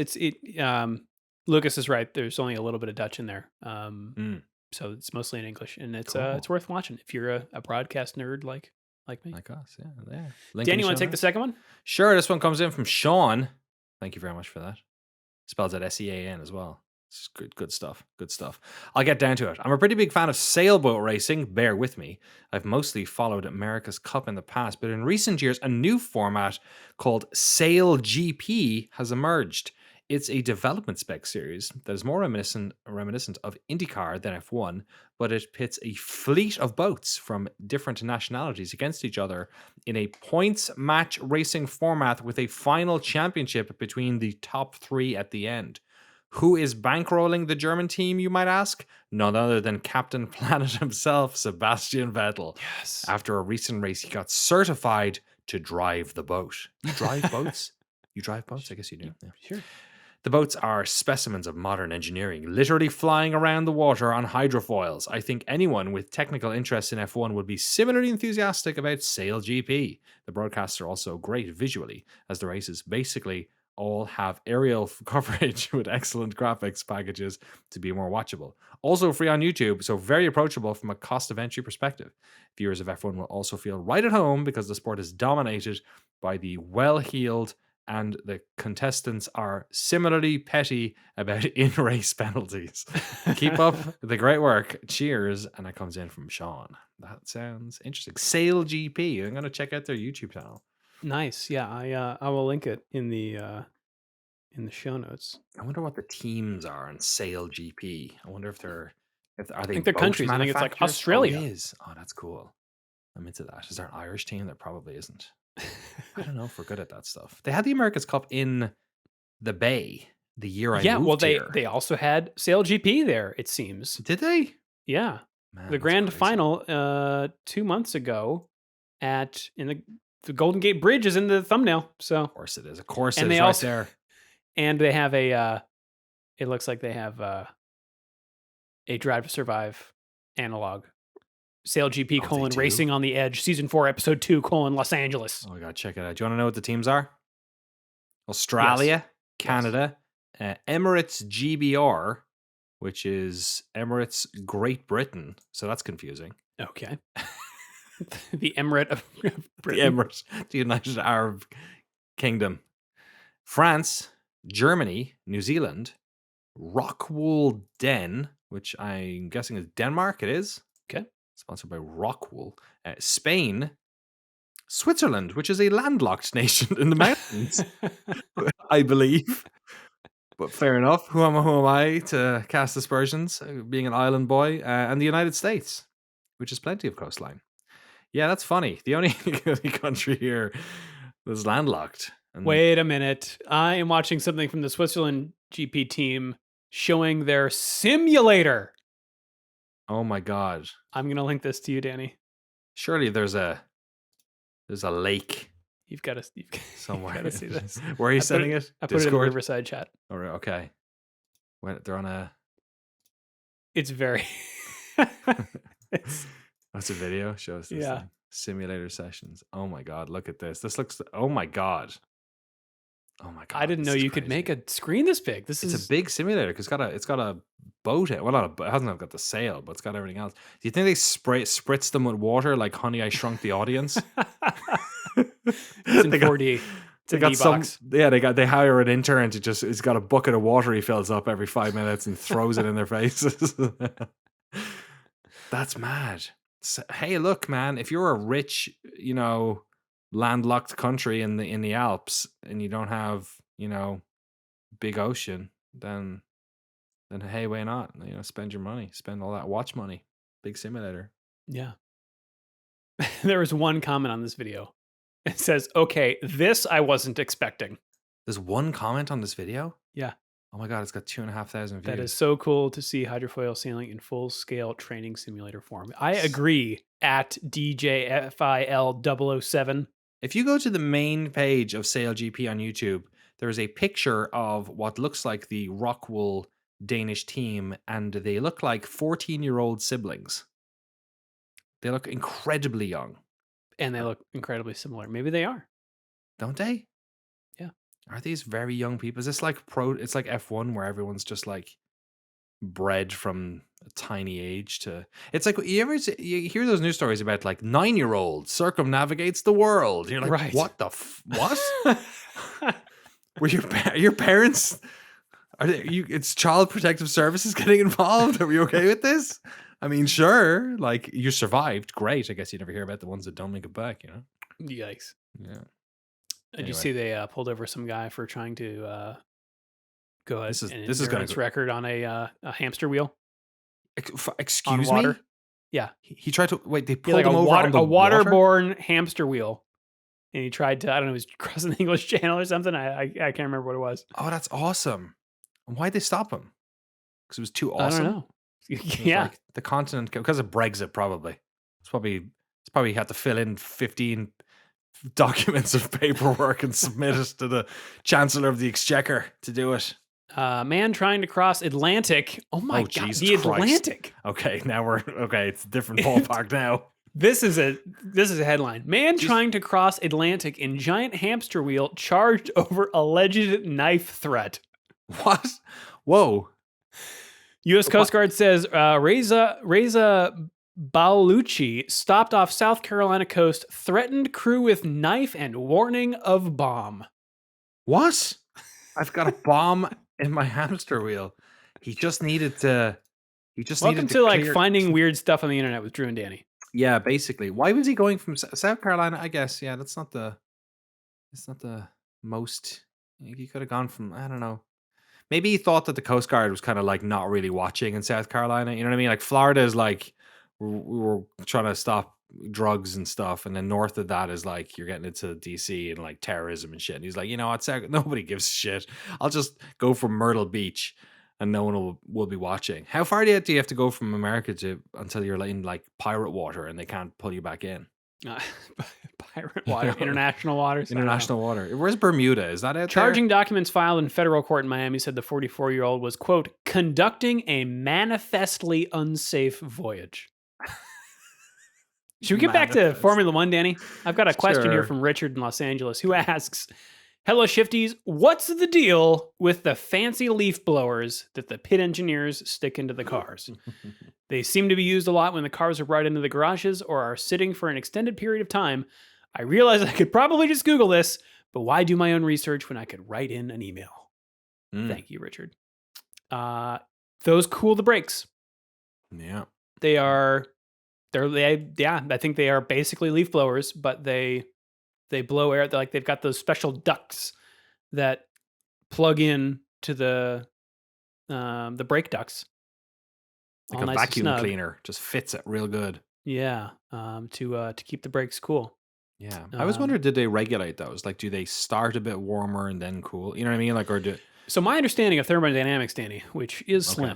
Lucas is right. There's only a little bit of Dutch in there. Mm, So it's mostly in English, and it's cool. worth watching if you're a broadcast nerd like me. Like us, yeah. There. Link in Dan, you the want show to take the notes. second one? Sure. This one comes in from Sean. Thank you very much for that. Spells out SEAN as well. It's good stuff. Good stuff. I'll get down to it. I'm a pretty big fan of sailboat racing. Bear with me. I've mostly followed America's Cup in the past, but in recent years, a new format called Sail GP has emerged. It's a development spec series that is more reminiscent of IndyCar than F1, but it pits a fleet of boats from different nationalities against each other in a points match racing format with a final championship between the top three at the end. Who is bankrolling the German team, you might ask? None other than Captain Planet himself, Sebastian Vettel. Yes. After a recent race, he got certified to drive the boat. You drive boats? You drive boats? I guess you do. Yeah. Sure. The boats are specimens of modern engineering, literally flying around the water on hydrofoils. I think anyone with technical interest in F1 would be similarly enthusiastic about Sail GP. The broadcasts are also great visually, as the races basically all have aerial coverage with excellent graphics packages to be more watchable. Also free on YouTube, so very approachable from a cost of entry perspective. Viewers of F1 will also feel right at home because the sport is dominated by the well-heeled, and the contestants are similarly petty about in-race penalties. Keep up the great work. Cheers. And that comes in from Sean. That sounds interesting. Sail GP. I'm going to check out their YouTube channel. Nice. Yeah, I will link it in the show notes. I wonder what the teams are on Sail GP. I wonder if are they I think they're boat countries. I think it's like manufacturers? Australia. Oh, it is. Oh, that's cool. I'm into that. Is there an Irish team? There probably isn't. I don't know if we're good at that stuff. They had the America's Cup in the Bay the year I Yeah, well moved here. they also had Sail GP there, it seems. Did they? Yeah. Man, The that's grand crazy. final 2 months ago in the Golden Gate Bridge is in the thumbnail. So Of course it is. Of course it And is they right also- there. and they have it looks like they have a Drive to Survive analog. Sail GP Oh, they do? Racing on the Edge, season 4, episode 2 Los Angeles. Oh, I gotta check it out. Do you want to know what the teams are? Australia, Canada, Emirates GBR, which is Emirates Great Britain. So that's confusing. Okay. The Emirate of The Britain. Emirates, the United Arab Kingdom. France, Germany, New Zealand, Rockwool Den, which I'm guessing is Denmark. It is. Okay. Sponsored by Rockwool. Spain, Switzerland, which is a landlocked nation in the mountains, I believe. But fair enough. Who am I to cast aspersions, being an island boy? And the United States, which has plenty of coastline. Yeah, that's funny. The only country here that's landlocked. And Wait a minute. I am watching something from the Switzerland GP team showing their simulator. oh my god! I'm going to link this to you, Danny. Surely there's a lake You've got to somewhere. Got to see this. Where are you sending it? I put it in the Riverside chat. All right, okay. When they're on a. It's very. That's a video. Show us this. Yeah. Thing. Simulator sessions. Oh my god! Look at this. This looks. Oh my god. Oh my god! I didn't know you could make a screen this big. It's a big simulator because it's got a boat. Well, not a. It hasn't got the sail, but it's got everything else. Do you think they spritz them with water like Honey I Shrunk the Audience? It's in 4D. They got some. Yeah, they hire an intern to just. It's got a bucket of water he fills up every 5 minutes and throws it in their faces. That's mad. So, hey, look, man, if you're a rich, landlocked country in the Alps and you don't have, big ocean, then hey, why not? Spend your money, spend all that watch money. Big simulator. Yeah. There was one comment on this video. It says, "Okay, this I wasn't expecting." There's one comment on this video? Yeah. Oh my god, it's got 2,500 views. That is so cool to see hydrofoil sailing in full-scale training simulator form. I agree. At DJFIL007. If you go to the main page of Sail GP on YouTube, there is a picture of what looks like the Rockwool Danish team, and they look like 14-year-old siblings. They look incredibly young. And they look incredibly similar. Maybe they are. Don't they? Yeah. Are these very young people? Is this like it's like F1 where everyone's just like bred from a tiny age to. It's like you hear those news stories about like 9-year-old circumnavigates the world. You're like, right. What the what? Were your parents? Are they, it's Child Protective Services getting involved? Are we okay with this? I mean, sure. Like you survived, great. I guess you never hear about the ones that don't make it back. Yikes. Yeah. Did you see they pulled over some guy for trying to go this is going to record on a hamster wheel? Excuse me? Yeah. He tried to they pulled him over on the waterborne hamster wheel. And he tried to, I don't know, he was crossing the English Channel or something. I can't remember what it was. Oh, that's awesome. Why'd they stop him? Because it was too awesome? I don't know. Yeah. Like the continent, because of Brexit, probably. It's probably had to fill in 15 documents of paperwork and submit it to the Chancellor of the Exchequer to do it. Man trying to cross Atlantic. Oh my God, Jesus the Christ. Atlantic. Okay, now it's a different ballpark now. This is a headline. Man trying to cross Atlantic in giant hamster wheel charged over alleged knife threat. What? Whoa. U.S. Coast Guard says Reza Baluchi stopped off South Carolina coast, threatened crew with knife and warning of bomb. What? I've got a bomb in my hamster wheel. He just needed to. Welcome to like finding weird stuff on the internet with Drew and Danny. Yeah, basically. Why was he going from South Carolina? I guess. Yeah, it's not the most. He could have gone from. I don't know. Maybe he thought that the Coast Guard was kind of like not really watching in South Carolina. You know what I mean? Like Florida is like we were trying to stop drugs and stuff, and then north of that is like you're getting into DC and like terrorism and shit. And he's like, nobody gives a shit. I'll just go from Myrtle Beach, and no one will be watching. How far do you have to go from America until you're in like pirate water and they can't pull you back in? Pirate water, international waters. International water. Where's Bermuda? Is that it? Charging documents filed in federal court in Miami said the 44-year-old was, quote, conducting a manifestly unsafe voyage. Should we get back to Formula One, Danny? I've got a question here from Richard in Los Angeles who asks, Hello, Shifties. What's the deal with the fancy leaf blowers that the pit engineers stick into the cars? They seem to be used a lot when the cars are brought into the garages or are sitting for an extended period of time. I realize I could probably just Google this, but why do my own research when I could write in an email? Thank you, Richard. Those cool the brakes. Yeah. I think they are basically leaf blowers, but they blow air. They've got those special ducts that plug in to the brake ducts. Like all a nice and vacuum snug. cleaner. Just fits it real good. Yeah, to keep the brakes cool. Yeah. I was Um, wondering, did they regulate those? Like, do they start a bit warmer and then cool? You know what I mean? Like, or do... So my understanding of thermodynamics, Danny, which is Okay.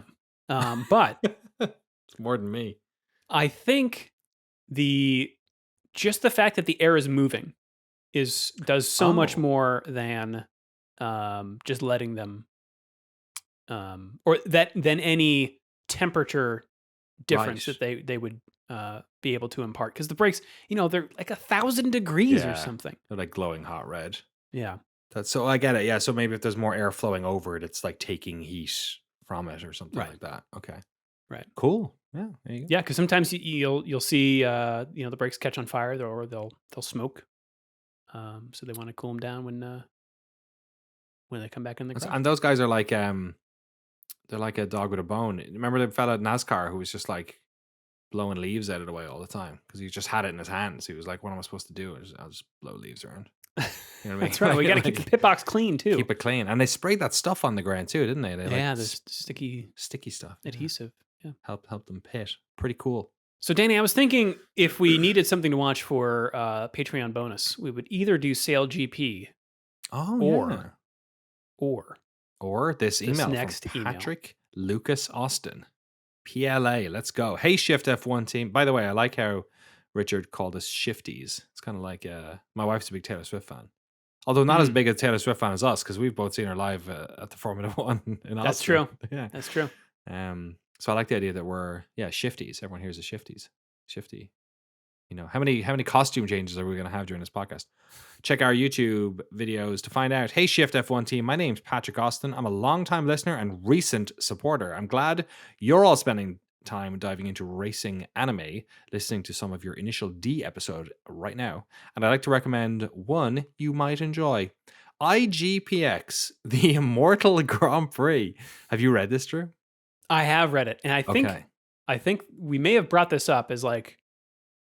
slim, but It's more than me. I think just the fact that the air is moving does so much Oh. more than just letting them than any temperature difference Right. that they would be able to impart, because the brakes, they're like 1,000 degrees or Yeah. something. They're like glowing hot red. Yeah. That's so I get it. Yeah. So maybe if there's more air flowing over it, it's like taking heat from it or something Right. like that. Okay. Right. Cool. Yeah. There you go. Yeah, because sometimes you'll see the brakes catch on fire, or they'll smoke. So they want to cool them down when they come back in the garage. And those guys are like they're like a dog with a bone. Remember the fella at NASCAR who was just like blowing leaves out of the way all the time because he just had it in his hands. He was like, "What am I supposed to do? I'll just blow leaves around." You know what I mean? That's right. We got to keep the pit box clean too. Keep it clean. And they sprayed that stuff on the ground too, didn't they? They like the sticky stuff. adhesive. Yeah. Help them pit. Pretty cool. So Danny, I was thinking if we needed something to watch for Patreon bonus, we would either do Sail GP Oh, or this email next from email. Patrick Lucas Austin. PLA, let's go. Hey, Shift F1 team. By the way, I like how Richard called us Shifties. It's kind of like my wife's a big Taylor Swift fan. Although not as big a Taylor Swift fan as us, because we've both seen her live at the Formula One in Austin. That's true. Yeah, that's true. So I like the idea that we're Shifties. Everyone here's a Shifties. Shifty. You know, how many costume changes are we going to have during this podcast? Check our YouTube videos to find out. Hey, Shift F1 team. My name's Patrick Austin. I'm a longtime listener and recent supporter. I'm glad you're all spending time diving into racing anime, listening to some of your Initial D episode right now. And I'd like to recommend one you might enjoy. IGPX, the Immortal Grand Prix. Have you read this, Drew? I have read it. And I think we may have brought this up as like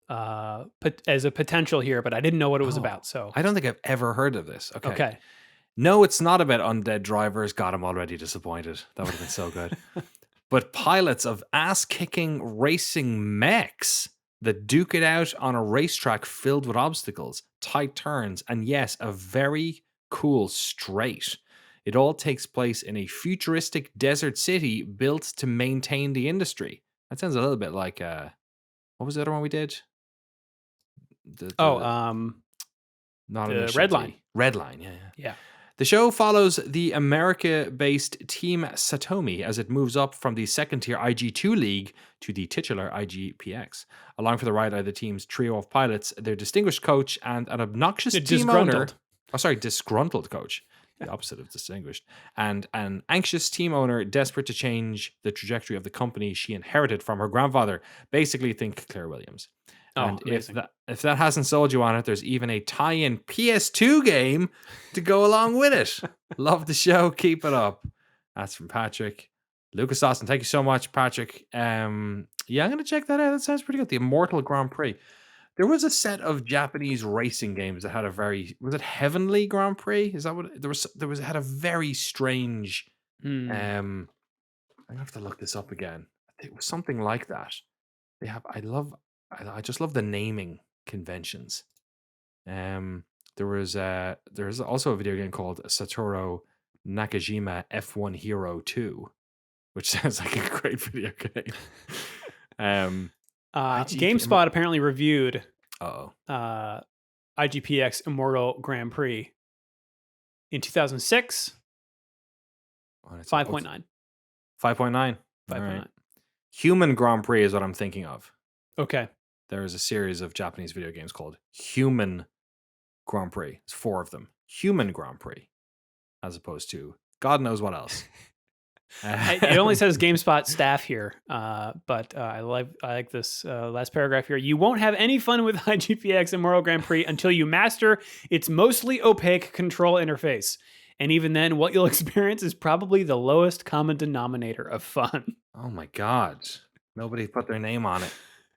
as a potential here, but I didn't know what it was about. So I don't think I've ever heard of this. Okay. No, it's not about undead drivers. God, I'm already disappointed. That would have been so good. But pilots of ass-kicking racing mechs that duke it out on a racetrack filled with obstacles, tight turns, and yes, a very cool straight. It all takes place in a futuristic desert city built to maintain the industry. That sounds a little bit like what was the other one we did? Not the Red Line. Red Line, yeah. The show follows the America-based Team Satomi as it moves up from the second-tier IG2 league to the titular IGPX. Along for the ride are the team's trio of pilots, their distinguished coach, and an obnoxious team owner. Disgruntled coach. The opposite of distinguished. And an anxious team owner desperate to change the trajectory of the company she inherited from her grandfather. Basically, think Claire Williams. And if that hasn't sold you on it, there's even a tie-in PS2 game to go along with it. Love the show. Keep it up. That's from Patrick. Lucas Austin, thank you so much, Patrick. I'm going to check that out. That sounds pretty good. The Immortal Grand Prix. There was a set of Japanese racing games that had was it Heavenly Grand Prix? Is that what it had a very strange I'm going to have to look this up again. It was something like that. I just love the naming conventions. There's also a video game called Satoru Nakajima F1 Hero 2, which sounds like a great video game. GameSpot apparently reviewed IGPX Immortal Grand Prix in 2006. 5.9. 5.9. 5.9. Human Grand Prix is what I'm thinking of. Okay. There is a series of Japanese video games called Human Grand Prix. It's 4 of them. human Grand Prix as opposed to God knows what else. It only says GameSpot staff here, but I like this last paragraph here. You won't have any fun with IGPX Immortal Grand Prix until you master its mostly opaque control interface. And even then, what you'll experience is probably the lowest common denominator of fun. Oh my God. Nobody put their name on it.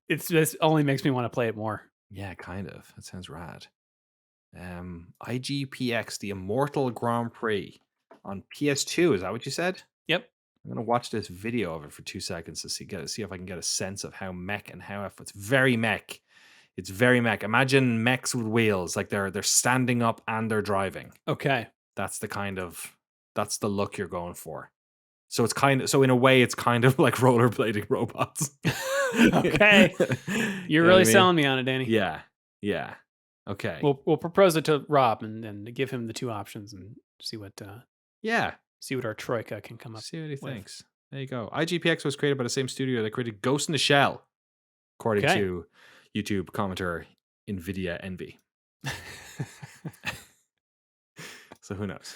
This only makes me want to play it more. Yeah, kind of. That sounds rad. IGPX, the Immortal Grand Prix on PS2. Is that what you said? Yep. I'm gonna watch this video of it for 2 seconds to see if I can get a sense of how mech and how it's very mech. It's very mech. Imagine mechs with wheels, like they're standing up and they're driving. Okay. That's the look you're going for. So in a way it's kind of like rollerblading robots. Okay. You're really selling me on it, Danny. Yeah. Yeah. Okay. We'll propose it to Rob and give him the two options and see what our troika can come up. See what he thinks. There you go. IGPX was created by the same studio that created Ghost in the Shell, according to YouTube commenter Nvidia Envy. So who knows?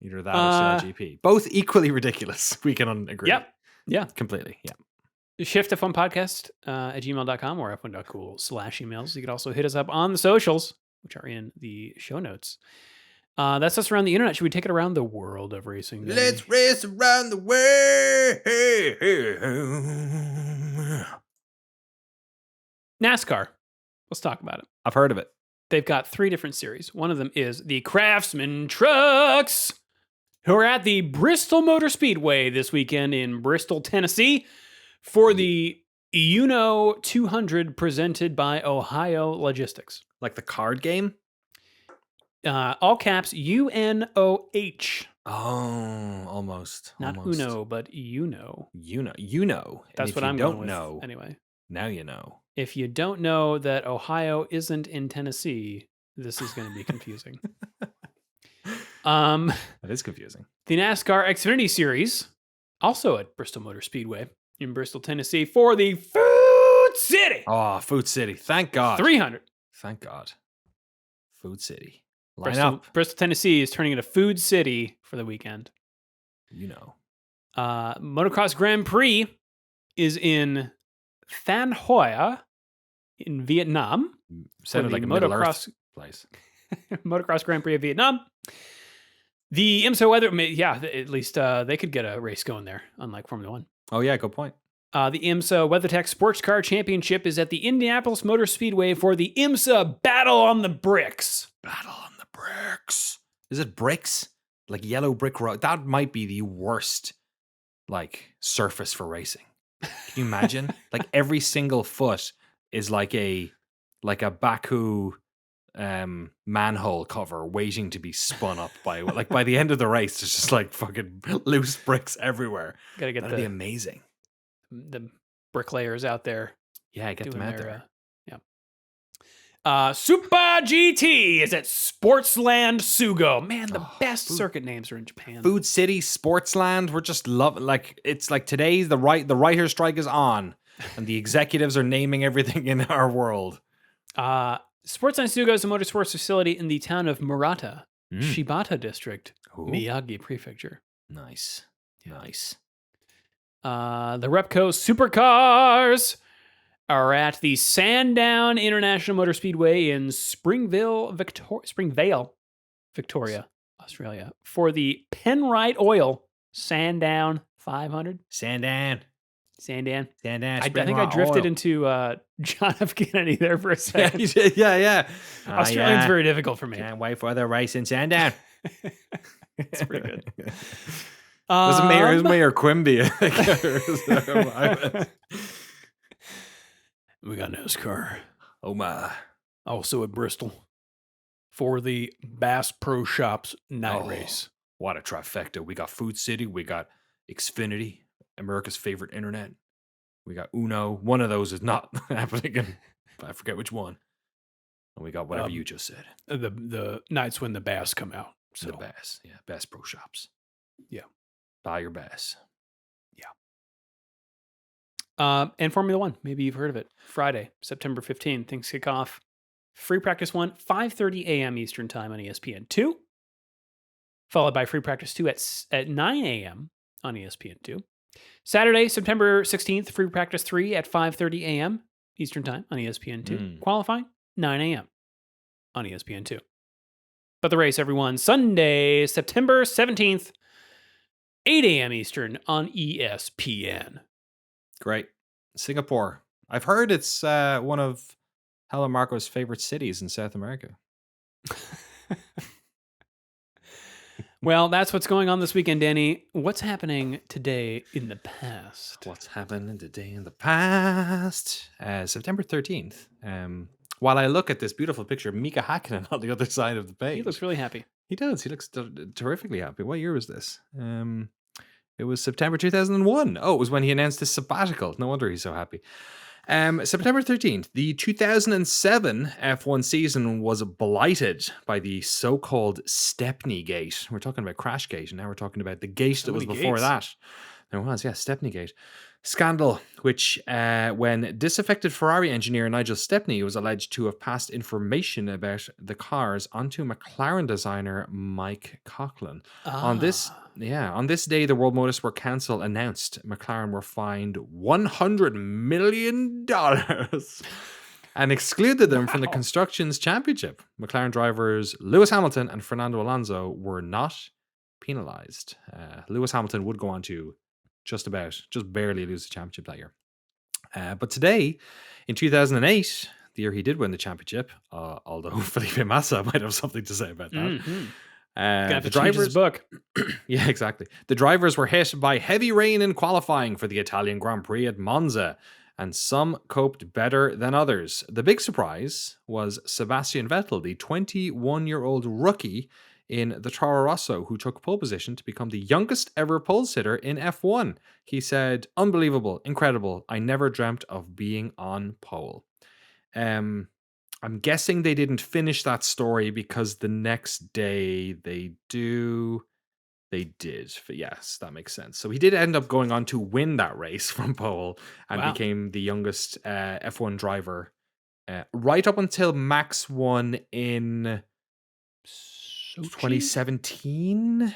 Either that or CLGP. Both equally ridiculous. We can agree. Yep. Yeah. Completely. Yeah. Shift+F1 podcast at gmail.com or f1.cool/emails. You can also hit us up on the socials, which are in the show notes. That's us around the internet. Should we take it around the world of racing? Danny? Let's race around the world. NASCAR. Let's talk about it. I've heard of it. They've got 3 different series. One of them is the Craftsman Trucks, who are at the Bristol Motor Speedway this weekend in Bristol, Tennessee, for the Uno 200 presented by Ohio Logistics. Like the card game? All caps UNOH. Oh, almost. Not Uno, but Uno. Uno. That's what I'm going with. Know. Anyway. Now you know. If you don't know that Ohio isn't in Tennessee, this is going to be confusing. That is confusing. The NASCAR Xfinity Series, also at Bristol Motor Speedway in Bristol, Tennessee, for the Food City. Oh, Food City. Thank God. 300. Thank God. Food City. Bristol, Tennessee is turning into Food City for the weekend. You know. Motocross Grand Prix is in Than Hoa in Vietnam. Sounded like a motocross place. Motocross Grand Prix of Vietnam. The IMSA weather, at least they could get a race going there, unlike Formula One. Oh yeah, good point. The IMSA WeatherTech Sports Car Championship is at the Indianapolis Motor Speedway for the IMSA Battle on the Bricks. Battle on the Bricks. Is it bricks? Like yellow brick road? That might be the worst, surface for racing. Can you imagine? Every single foot is like a Baku manhole cover waiting to be spun up by the end of the race. There's just fucking loose bricks everywhere. That'd be amazing. The bricklayers out there. Yeah, get them out there. Super GT is at Sportsland Sugo. Man, the best circuit names are in Japan. Food City, Sportsland. We're just it's like today the writer's strike is on, and the executives are naming everything in our world. Sportsland Sugo is a motorsports facility in the town of Murata, Shibata District, Miyagi Prefecture. Nice. Nice. The Repco Supercars are at the Sandown International Motor Speedway in Springvale, Victoria, Australia, for the Penrite Oil Sandown 500. Sandown. I think I drifted into John F. Kennedy there for a second. Yeah. Australian's very difficult for me. Can't wait for the race in Sandown. It's pretty good. It was Mayor Quimby. We got NASCAR. Oh my. Also at Bristol for the Bass Pro Shops night race. What a trifecta. We got Food City. We got Xfinity, America's favorite internet. We got Uno. One of those is not happening. I forget which one. And we got whatever you just said. The nights when the Bass come out. So. The Bass. Yeah. Bass Pro Shops. Yeah. Buy your Bass. And Formula One, maybe you've heard of it. Friday, September 15th, things kick off. Free practice 1, 5:30 a.m. Eastern time on ESPN2. followed by Free Practice 2 at 9 a.m. on ESPN2. Saturday, September 16th, Free Practice 3 at 5:30 a.m. Eastern Time on ESPN2. Mm. Qualifying, 9 a.m. on ESPN2. But the race, everyone, Sunday, September 17th, 8 a.m. Eastern on ESPN. Great. Singapore. I've heard it's one of Helen Marco's favorite cities in South America. Well, that's what's going on this weekend, Danny. What's happening today in the past? What's happening today in the past? September 13th. While I look at this beautiful picture of Mika Hakkinen on the other side of the page. He looks really happy. He does. He looks terrifically happy. What year was this? It was September 2001. Oh, it was when he announced his sabbatical. No wonder he's so happy. September 13th, the 2007 F1 season was blighted by the so-called Stepney Gate. We're talking about Crash Gate, and now we're talking about the gate that was before that. There was, yeah, Stepney Gate. Scandal, which when disaffected Ferrari engineer Nigel Stepney was alleged to have passed information about the cars onto McLaren designer Mike Coughlin. On this day, the World Motorsport Council announced McLaren were fined $100 million and excluded them from the Constructors' Championship. McLaren drivers Lewis Hamilton and Fernando Alonso were not penalized. Lewis Hamilton would go on to just barely lose the championship that year. But today, in 2008, the year he did win the championship, although Felipe Massa might have something to say about that. Mm-hmm. The drivers' book. Yeah, exactly. The drivers were hit by heavy rain in qualifying for the Italian Grand Prix at Monza, and some coped better than others. The big surprise was Sebastian Vettel, the 21-year-old rookie in the Toro Rosso, who took pole position to become the youngest ever pole sitter in F1. He said, "Unbelievable, incredible. I never dreamt of being on pole." I'm guessing they didn't finish that story because the next day they did. But yes, that makes sense. So he did end up going on to win that race from pole and became the youngest F1 driver right up until Max won in 2017.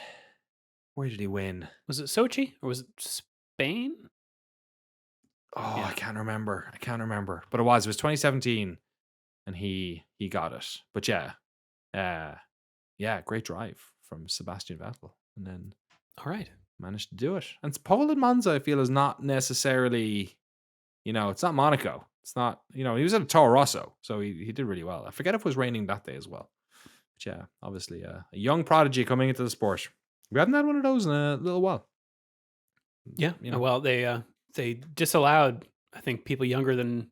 Where did he win? Was it Sochi or was it Spain? Oh, yeah. I can't remember. But it was 2017 and he got it. But yeah, great drive from Sebastian Vettel. And then all right, managed to do it. And pole in Monza, I feel, is not necessarily, it's not Monaco. It's not, he was at a Toro Rosso, so he did really well. I forget if it was raining that day as well. But yeah, obviously a young prodigy coming into the sport. We haven't had one of those in a little while. Yeah. Well, they disallowed, I think, people younger than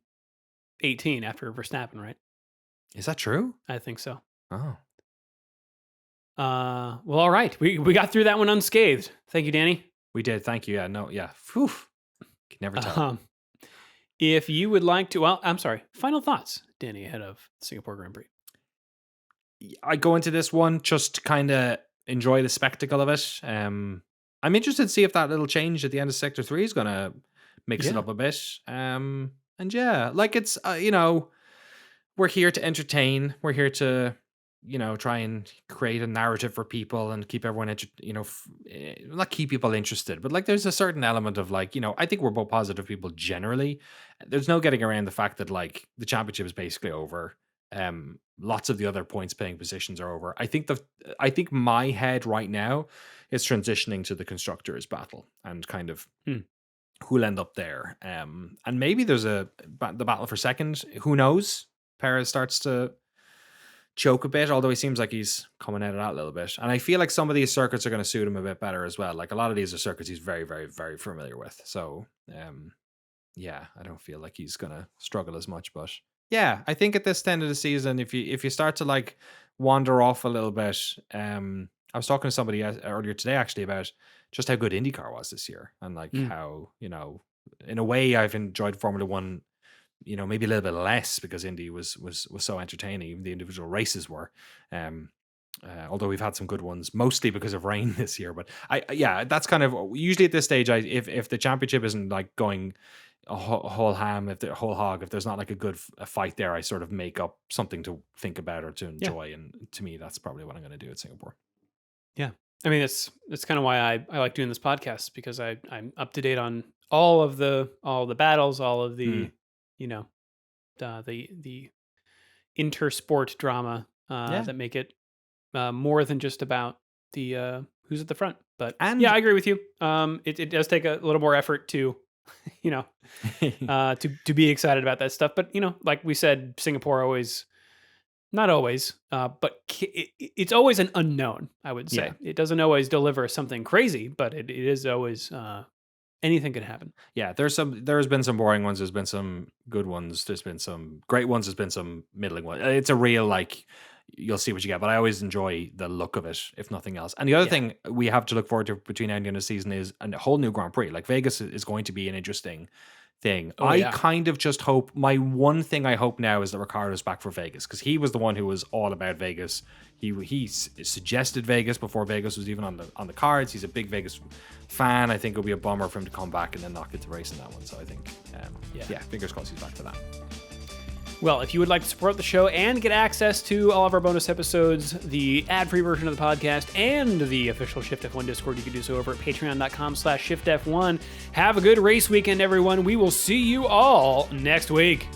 18 after Verstappen, right? Is that true? I think so. Oh. Well, all right. We got through that one unscathed. Thank you, Danny. We did. Thank you. Yeah. No. Yeah. Whew. Can never tell. If you would like to, I'm sorry. Final thoughts, Danny, ahead of Singapore Grand Prix. I go into this one just to kind of enjoy the spectacle of it. I'm interested to see if that little change at the end of Sector 3 is going to mix it up a bit. And yeah, like it's, we're here to entertain. We're here to, try and create a narrative for people and keep everyone, not keep people interested, but like there's a certain element of like, I think we're both positive people generally. There's no getting around the fact that like the championship is basically over. Lots of the other points paying positions are over. I think my head right now is transitioning to the constructors battle and kind of who'll end up there. And maybe there's the battle for second. Who knows? Perez starts to choke a bit, although he seems like he's coming out of that a little bit. And I feel like some of these circuits are going to suit him a bit better as well. Like a lot of these are circuits he's very, very, very familiar with. So, yeah, I don't feel like he's going to struggle as much. But yeah, I think at this end of the season, if you start to like wander off a little bit, I was talking to somebody earlier today actually about just how good IndyCar was this year and like how, in a way I've enjoyed Formula One, maybe a little bit less because Indy was so entertaining. Even the individual races were, although we've had some good ones, mostly because of rain this year. But that's kind of usually at this stage. If the championship isn't like going a whole ham, if there's not like a good fight there, I sort of make up something to think about or to enjoy. And to me, that's probably what I'm going to do at Singapore. Yeah. I mean, that's kind of why I like doing this podcast, because I'm up to date on all the battles, all of Mm. the, you know, the intersport drama Yeah. that make it more than just about the who's at the front. But yeah, And I agree with you. It does take a little more effort to, you know, to be excited about that stuff. But like we said, Singapore always, not always, but it's always an unknown. I would yeah. say it doesn't always deliver something crazy, but it is always anything could happen. Yeah, there's been some boring ones, there's been some good ones, there's been some great ones, there's been some middling ones. It's a real, like, you'll see what you get, but I always enjoy the look of it, if nothing else. And the other Yeah. thing we have to look forward to between now and the end of the season is a whole new Grand Prix. Like, Vegas is going to be an interesting thing. Oh I yeah. kind of just hope, my one thing I hope now is that Ricardo's back for Vegas, because he was the one who was all about Vegas. He suggested Vegas before Vegas was even on the cards. He's a big Vegas fan. I think it'll be a bummer for him to come back and then not get to race in that one. So I think, yeah, fingers crossed he's back for that. Well, if you would like to support the show and get access to all of our bonus episodes, the ad-free version of the podcast, and the official Shift+F1 Discord, you can do so over at patreon.com/ShiftF1. Have a good race weekend, everyone. We will see you all next week.